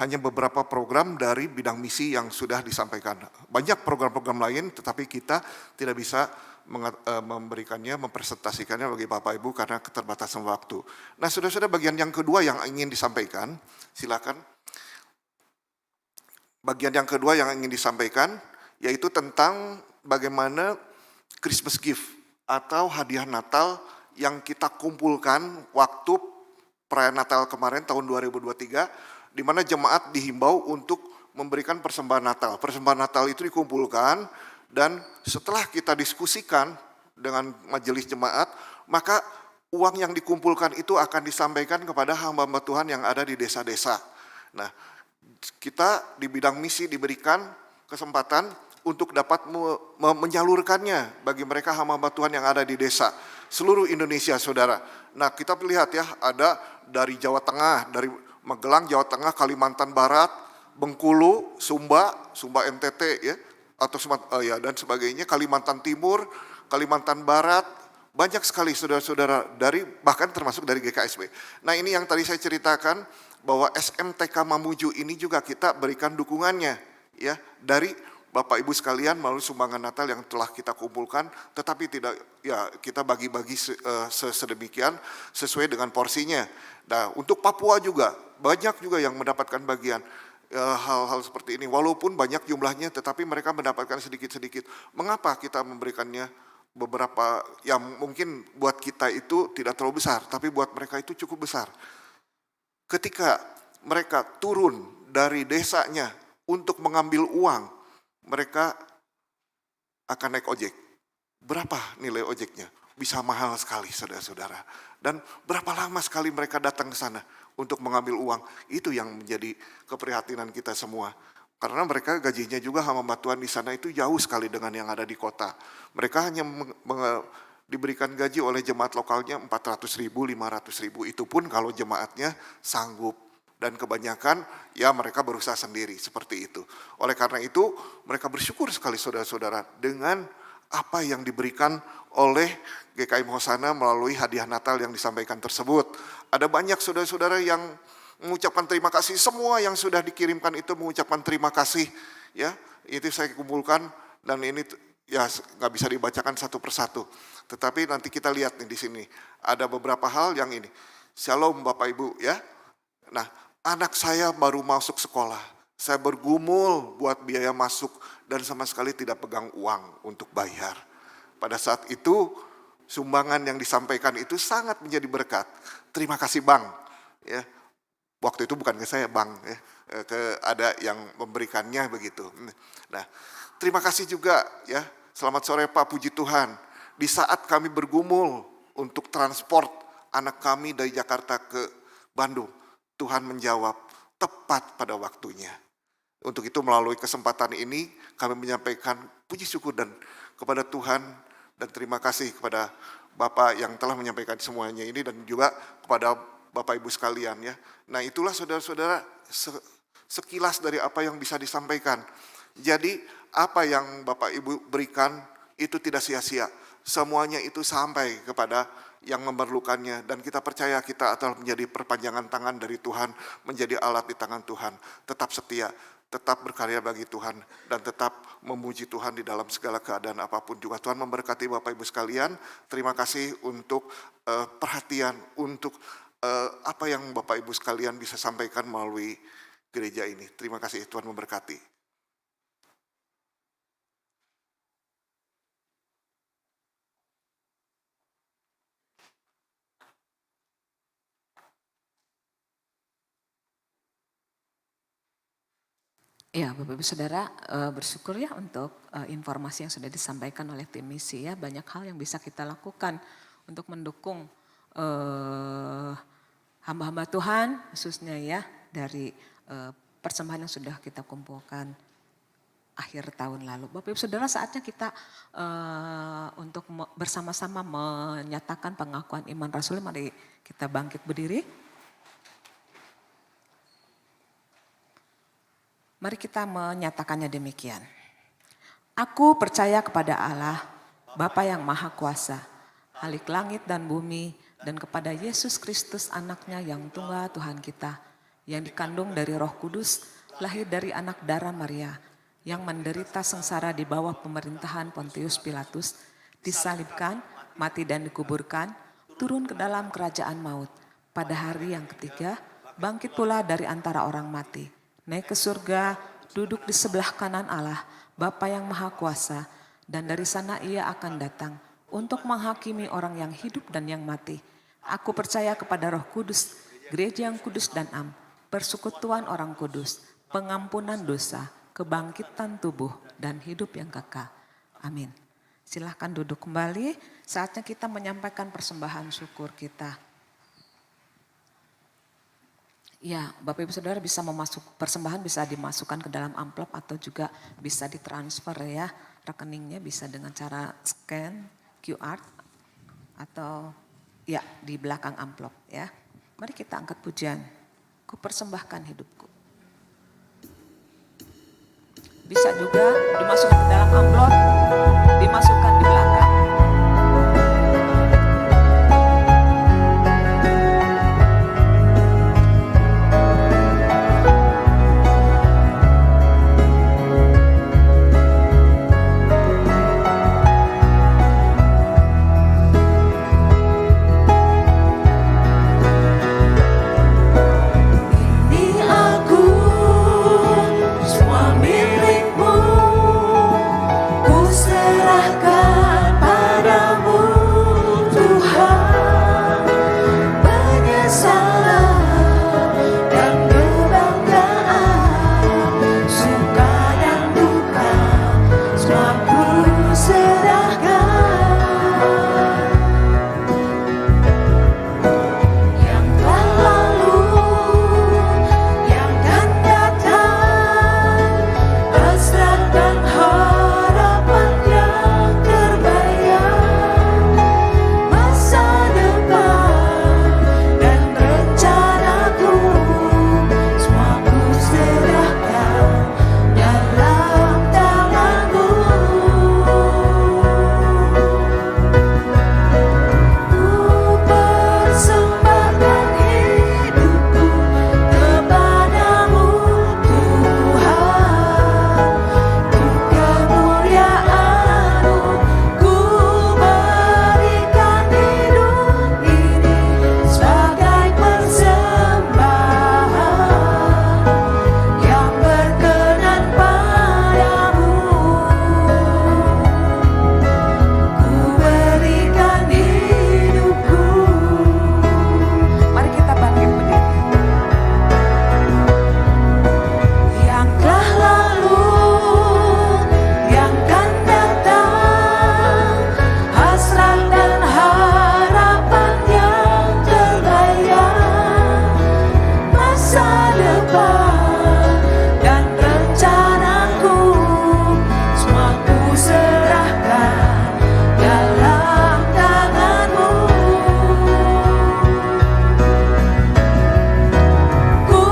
hanya beberapa program dari bidang misi yang sudah disampaikan. Banyak program-program lain, tetapi kita tidak bisa memberikannya, mempresentasikannya bagi Bapak Ibu karena keterbatasan waktu. Nah, saudara-saudara, bagian yang kedua yang ingin disampaikan, silakan. Bagian yang kedua yang ingin disampaikan yaitu tentang bagaimana Christmas gift atau hadiah Natal yang kita kumpulkan waktu perayaan Natal kemarin tahun 2023, di mana jemaat dihimbau untuk memberikan persembahan Natal. Persembahan Natal itu dikumpulkan dan setelah kita diskusikan dengan majelis jemaat, maka uang yang dikumpulkan itu akan disampaikan kepada hamba-hamba Tuhan yang ada di desa-desa. Nah, kita di bidang misi diberikan kesempatan untuk dapat menyalurkannya bagi mereka hamba-hamba Tuhan yang ada di desa. Seluruh Indonesia, saudara. Nah, kita lihat ya, ada dari Jawa Tengah, dari Magelang, Jawa Tengah, Kalimantan Barat, Bengkulu, Sumba NTT ya, atau dan sebagainya, Kalimantan Timur, Kalimantan Barat, banyak sekali saudara-saudara dari bahkan termasuk dari GKSB. Nah, ini yang tadi saya ceritakan bahwa SMTK Mamuju ini juga kita berikan dukungannya ya dari Bapak Ibu sekalian melalui sumbangan Natal yang telah kita kumpulkan, tetapi tidak ya kita bagi-bagi sedemikian sesuai dengan porsinya. Nah, untuk Papua juga banyak juga yang mendapatkan bagian hal-hal seperti ini. Walaupun banyak jumlahnya, tetapi mereka mendapatkan sedikit-sedikit. Mengapa kita memberikannya beberapa yang mungkin buat kita itu tidak terlalu besar, tapi buat mereka itu cukup besar. Ketika mereka turun dari desanya untuk mengambil uang, mereka akan naik ojek. Berapa nilai ojeknya? Bisa mahal sekali, saudara-saudara. Dan berapa lama sekali mereka datang ke sana untuk mengambil uang. Itu yang menjadi keprihatinan kita semua. Karena mereka gajinya juga hamba Tuhan di sana itu jauh sekali dengan yang ada di kota. Mereka hanya diberikan gaji oleh jemaat lokalnya 400.000, 500.000. Itu pun kalau jemaatnya sanggup. Dan kebanyakan ya mereka berusaha sendiri seperti itu. Oleh karena itu mereka bersyukur sekali saudara-saudara dengan apa yang diberikan oleh GKM Hosana melalui hadiah Natal yang disampaikan tersebut. Ada banyak saudara-saudara yang mengucapkan terima kasih, semua yang sudah dikirimkan itu mengucapkan terima kasih. Ya, itu saya kumpulkan dan ini ya nggak bisa dibacakan satu persatu. Tetapi nanti kita lihat nih di sini ada beberapa hal yang ini. Shalom Bapak Ibu ya. Nah, anak saya baru masuk sekolah. Saya bergumul buat biaya masuk dan sama sekali tidak pegang uang untuk bayar. Pada saat itu sumbangan yang disampaikan itu sangat menjadi berkat. Terima kasih Bang. Ya, waktu itu bukan ke saya Bang, ya, ada yang memberikannya begitu. Nah, terima kasih juga ya. Selamat sore Pak, puji Tuhan. Di saat kami bergumul untuk transport anak kami dari Jakarta ke Bandung, Tuhan menjawab tepat pada waktunya. Untuk itu melalui kesempatan ini kami menyampaikan puji syukur dan kepada Tuhan dan terima kasih kepada Bapak yang telah menyampaikan semuanya ini dan juga kepada Bapak Ibu sekalian ya. Nah, itulah saudara-saudara sekilas dari apa yang bisa disampaikan. Jadi apa yang Bapak Ibu berikan itu tidak sia-sia. Semuanya itu sampai kepada yang memerlukannya dan kita percaya kita adalah menjadi perpanjangan tangan dari Tuhan, menjadi alat di tangan Tuhan. Tetap setia, tetap berkarya bagi Tuhan dan tetap memuji Tuhan di dalam segala keadaan apapun juga. Tuhan memberkati Bapak Ibu sekalian. Terima kasih untuk perhatian, untuk apa yang Bapak Ibu sekalian bisa sampaikan melalui gereja ini. Terima kasih, Tuhan memberkati. Ya, Bapak Ibu Saudara, bersyukur ya untuk informasi yang sudah disampaikan oleh tim misi ya. Banyak hal yang bisa kita lakukan untuk mendukung hamba-hamba Tuhan khususnya ya dari persembahan yang sudah kita kumpulkan akhir tahun lalu. Bapak Ibu Saudara, saatnya kita untuk bersama-sama menyatakan pengakuan iman Rasul. Mari kita bangkit berdiri. Mari kita menyatakannya demikian. Aku percaya kepada Allah, Bapa yang Maha Kuasa, Khalik langit dan bumi, dan kepada Yesus Kristus anaknya yang tunggal Tuhan kita, yang dikandung dari Roh Kudus, lahir dari anak darah Maria, yang menderita sengsara di bawah pemerintahan Pontius Pilatus, disalibkan, mati dan dikuburkan, turun ke dalam kerajaan maut. Pada hari yang ketiga, bangkit pula dari antara orang mati, naik ke surga, duduk di sebelah kanan Allah, Bapa yang Maha Kuasa, dan dari sana ia akan datang untuk menghakimi orang yang hidup dan yang mati. Aku percaya kepada Roh Kudus, gereja yang kudus dan am, persekutuan orang kudus, pengampunan dosa, kebangkitan tubuh, dan hidup yang kekal. Amin. Silahkan duduk kembali, saatnya kita menyampaikan persembahan syukur kita. Ya, Bapak Ibu Saudara bisa persembahan bisa dimasukkan ke dalam amplop atau juga bisa ditransfer ya. Rekeningnya bisa dengan cara scan QR atau ya di belakang amplop ya. Mari kita angkat pujian. Ku persembahkan hidupku. Bisa juga dimasukkan ke dalam amplop, dimasukkan di belakang. Ini aku semua milikmu, ku serahkan padamu Tuhan. Penyesalan dan kebanggaan, suka dan duka, semua ku serahkan. Yang telah lalu, yang akan datang, hasrat dan harapan yang terbayang, masa depan dan rencanaku, semua ku serahkan dalam tanganmu. Ku persembahkan hidupku kepadamu Tuhan, untuk kemuliaan-Mu ku berikan hidup ini sebagai persembahan yang berkenan padamu. Ku berikan hidupku. Mari kita bangkit berdiri. Yang telah lalu, yang akan datang, hasrat dan harapan yang terbayang, masa depan dan rencanaku, semua ku serahkan dalam tanganmu. Ku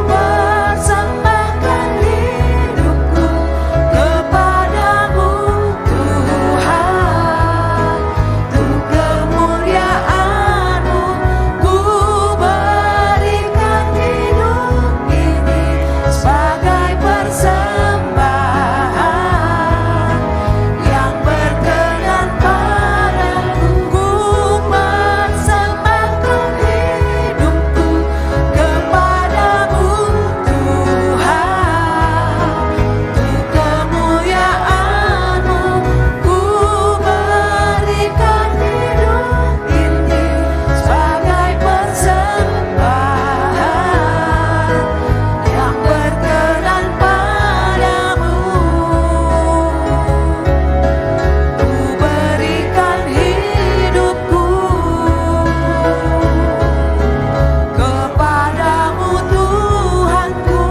persembahkan hidupku kepadamu Tuhan, untuk kemuliaan-Mu ku berikan hidup ini sebagai persembahan yang berkenan padamu. Ku persembahkan hidupku kepadamu Tuhan, untuk kemuliaan-Mu ku berikan hidup ini sebagai persembahan yang berkenan padamu. Ku berikan hidupku kepadamu Tuhanku.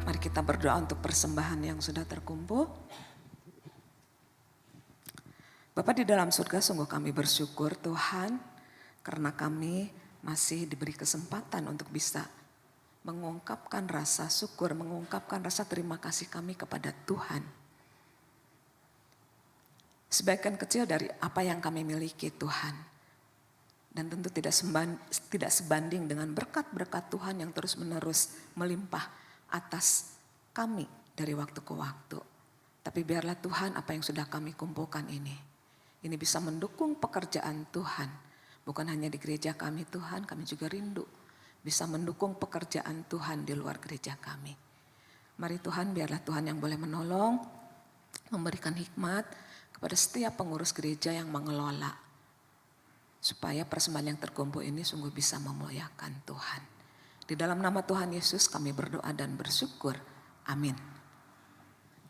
Mari kita berdoa untuk persembahan yang sudah terkumpul. Bapa di dalam surga, sungguh kami bersyukur Tuhan karena kami masih diberi kesempatan untuk bisa mengungkapkan rasa syukur, mengungkapkan rasa terima kasih kami kepada Tuhan. Sebagian kecil dari apa yang kami miliki Tuhan. Dan tentu tidak sebanding dengan berkat-berkat Tuhan yang terus menerus melimpah atas kami dari waktu ke waktu. Tapi biarlah Tuhan apa yang sudah kami kumpulkan ini bisa mendukung pekerjaan Tuhan. Bukan hanya di gereja kami Tuhan, kami juga rindu bisa mendukung pekerjaan Tuhan di luar gereja kami. Mari Tuhan, biarlah Tuhan yang boleh menolong, memberikan hikmat kepada setiap pengurus gereja yang mengelola. Supaya persembahan yang terkumpul ini sungguh bisa memuliakan Tuhan. Di dalam nama Tuhan Yesus kami berdoa dan bersyukur. Amin.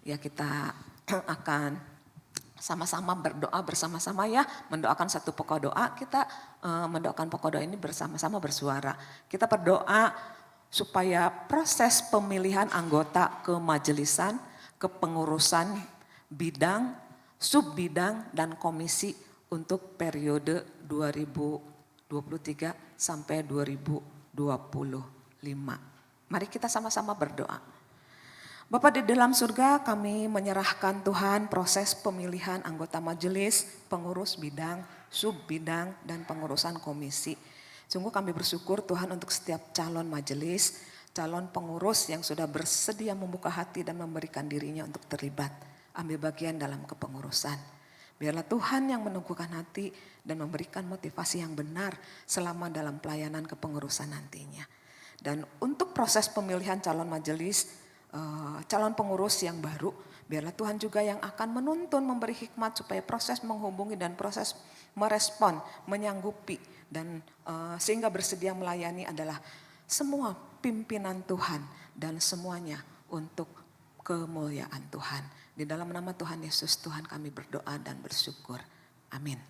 Ya, kita akan sama-sama berdoa bersama-sama ya. Mendoakan satu pokok doa, kita mendoakan pokok doa ini bersama-sama bersuara. Kita berdoa supaya proses pemilihan anggota kemajelisan, kepengurusan bidang, subbidang dan komisi untuk periode 2023 sampai 2025. Mari kita sama-sama berdoa. Bapa di dalam surga, kami menyerahkan Tuhan proses pemilihan anggota majelis, pengurus bidang, subbidang dan pengurusan komisi. Sungguh kami bersyukur Tuhan untuk setiap calon majelis, calon pengurus yang sudah bersedia membuka hati dan memberikan dirinya untuk terlibat, ambil bagian dalam kepengurusan. Biarlah Tuhan yang meneguhkan hati dan memberikan motivasi yang benar selama dalam pelayanan kepengurusan nantinya. Dan untuk proses pemilihan calon majelis, calon pengurus yang baru, biarlah Tuhan juga yang akan menuntun, memberi hikmat supaya proses menghubungi dan proses merespon, menyanggupi dan sehingga bersedia melayani adalah semua pimpinan Tuhan dan semuanya untuk kemuliaan Tuhan. Di dalam nama Tuhan Yesus, Tuhan kami berdoa dan bersyukur. Amin.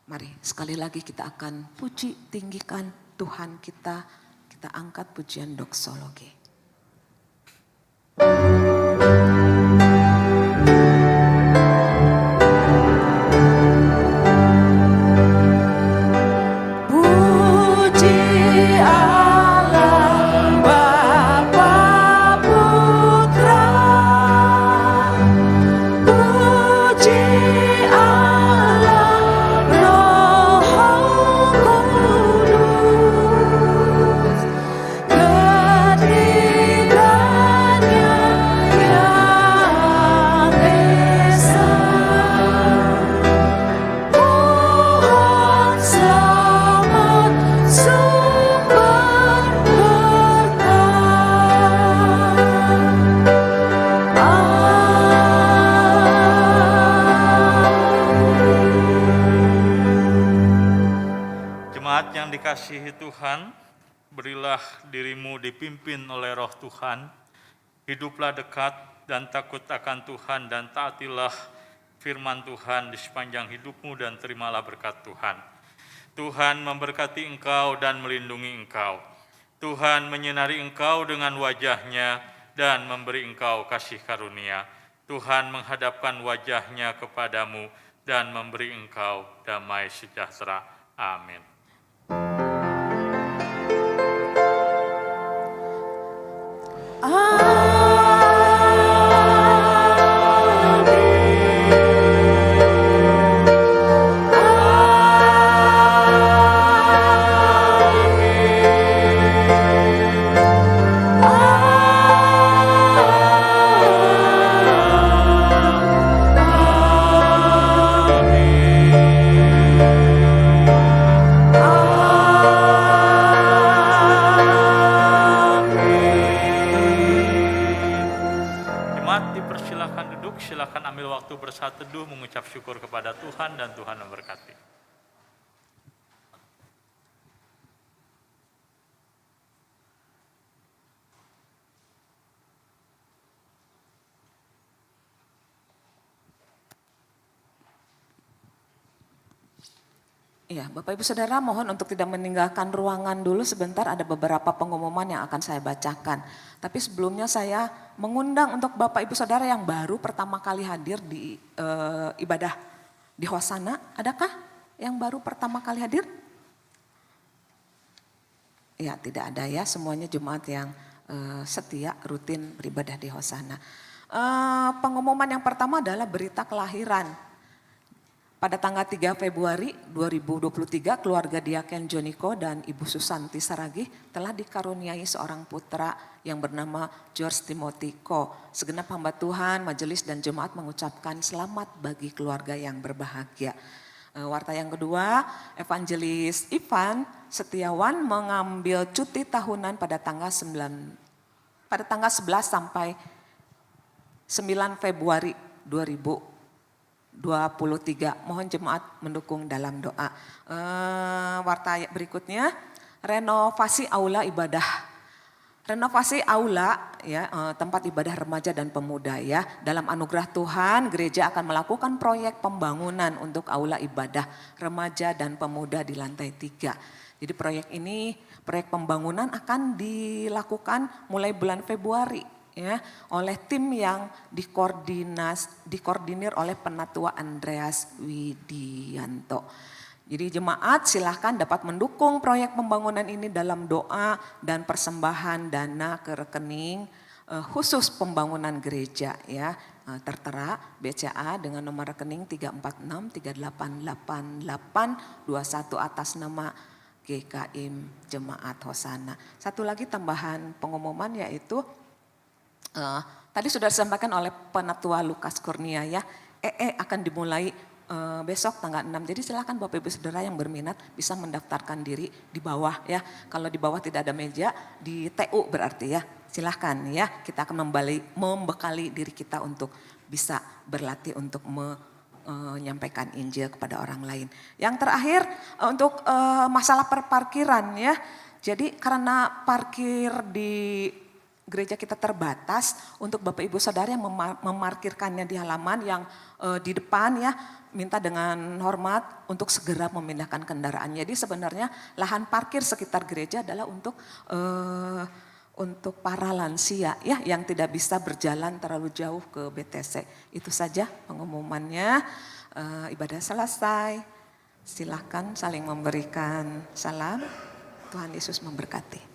Mari sekali lagi kita akan puji tinggikan Tuhan kita. Kita angkat pujian doksologi. Puji Allah Bapa Putra, puji Allah Roh Kudus, ketiganya yang esa. Pohon selamat sumber Jemaat yang dikasihi Tuhan, berilah dirimu dipimpin oleh Roh Tuhan, hiduplah dekat dan takut akan Tuhan dan taatilah firman Tuhan di sepanjang hidupmu dan terimalah berkat Tuhan. Tuhan memberkati engkau dan melindungi engkau. Tuhan menyinari engkau dengan wajah-Nya dan memberi engkau kasih karunia. Tuhan menghadapkan wajah-Nya kepadamu dan memberi engkau damai sejahtera. Amin. Silakan ambil waktu bersaat teduh mengucap syukur kepada Tuhan dan Tuhan memberkati. Ya, Bapak Ibu Saudara mohon untuk tidak meninggalkan ruangan dulu sebentar, ada beberapa pengumuman yang akan saya bacakan. Tapi sebelumnya saya mengundang untuk Bapak Ibu Saudara yang baru pertama kali hadir di ibadah di Hosana. Adakah yang baru pertama kali hadir? Ya, tidak ada ya, semuanya jemaat yang setia rutin beribadah di Hosana. Pengumuman yang pertama adalah berita kelahiran. pada tanggal 3 Februari 2023 keluarga Diaken Joniko dan Ibu Susanti Saragih telah dikaruniai seorang putra yang bernama George Timothy Ko. Segenap hamba Tuhan, majelis dan jemaat mengucapkan selamat bagi keluarga yang berbahagia. Warta yang kedua, Evangelis Ivan Setiawan mengambil cuti tahunan pada tanggal 11 sampai 9 Februari 2023. Mohon jemaat mendukung dalam doa. Warta berikutnya, renovasi aula ibadah. Renovasi aula ya, tempat ibadah remaja dan pemuda ya. Dalam anugerah Tuhan, gereja akan melakukan proyek pembangunan untuk aula ibadah remaja dan pemuda di lantai 3. Jadi proyek pembangunan akan dilakukan mulai bulan Februari ya, oleh tim yang dikoordinir oleh Penatua Andreas Widianto. Jadi jemaat silahkan dapat mendukung proyek pembangunan ini dalam doa dan persembahan dana ke rekening khusus pembangunan gereja ya, tertera BCA dengan nomor rekening 346388821 atas nama GKIM Jemaat Hosana. Satu lagi tambahan pengumuman yaitu tadi sudah disampaikan oleh Penatua Lukas Kurnia ya, akan dimulai besok tanggal 6. Jadi silakan Bapak Ibu Saudara yang berminat bisa mendaftarkan diri di bawah ya. Kalau di bawah tidak ada meja, di TU berarti ya. Silahkan ya, kita akan membekali diri kita untuk bisa berlatih untuk menyampaikan Injil kepada orang lain. Yang terakhir untuk masalah perparkiran ya. Jadi karena parkir di gereja kita terbatas, untuk Bapak Ibu Saudara yang memarkirkannya di halaman yang di depan ya, minta dengan hormat untuk segera memindahkan kendaraan. Jadi sebenarnya lahan parkir sekitar gereja adalah untuk para lansia ya, yang tidak bisa berjalan terlalu jauh ke BTC. Itu saja pengumumannya. Ibadah selesai. Silakan saling memberikan salam. Tuhan Yesus memberkati.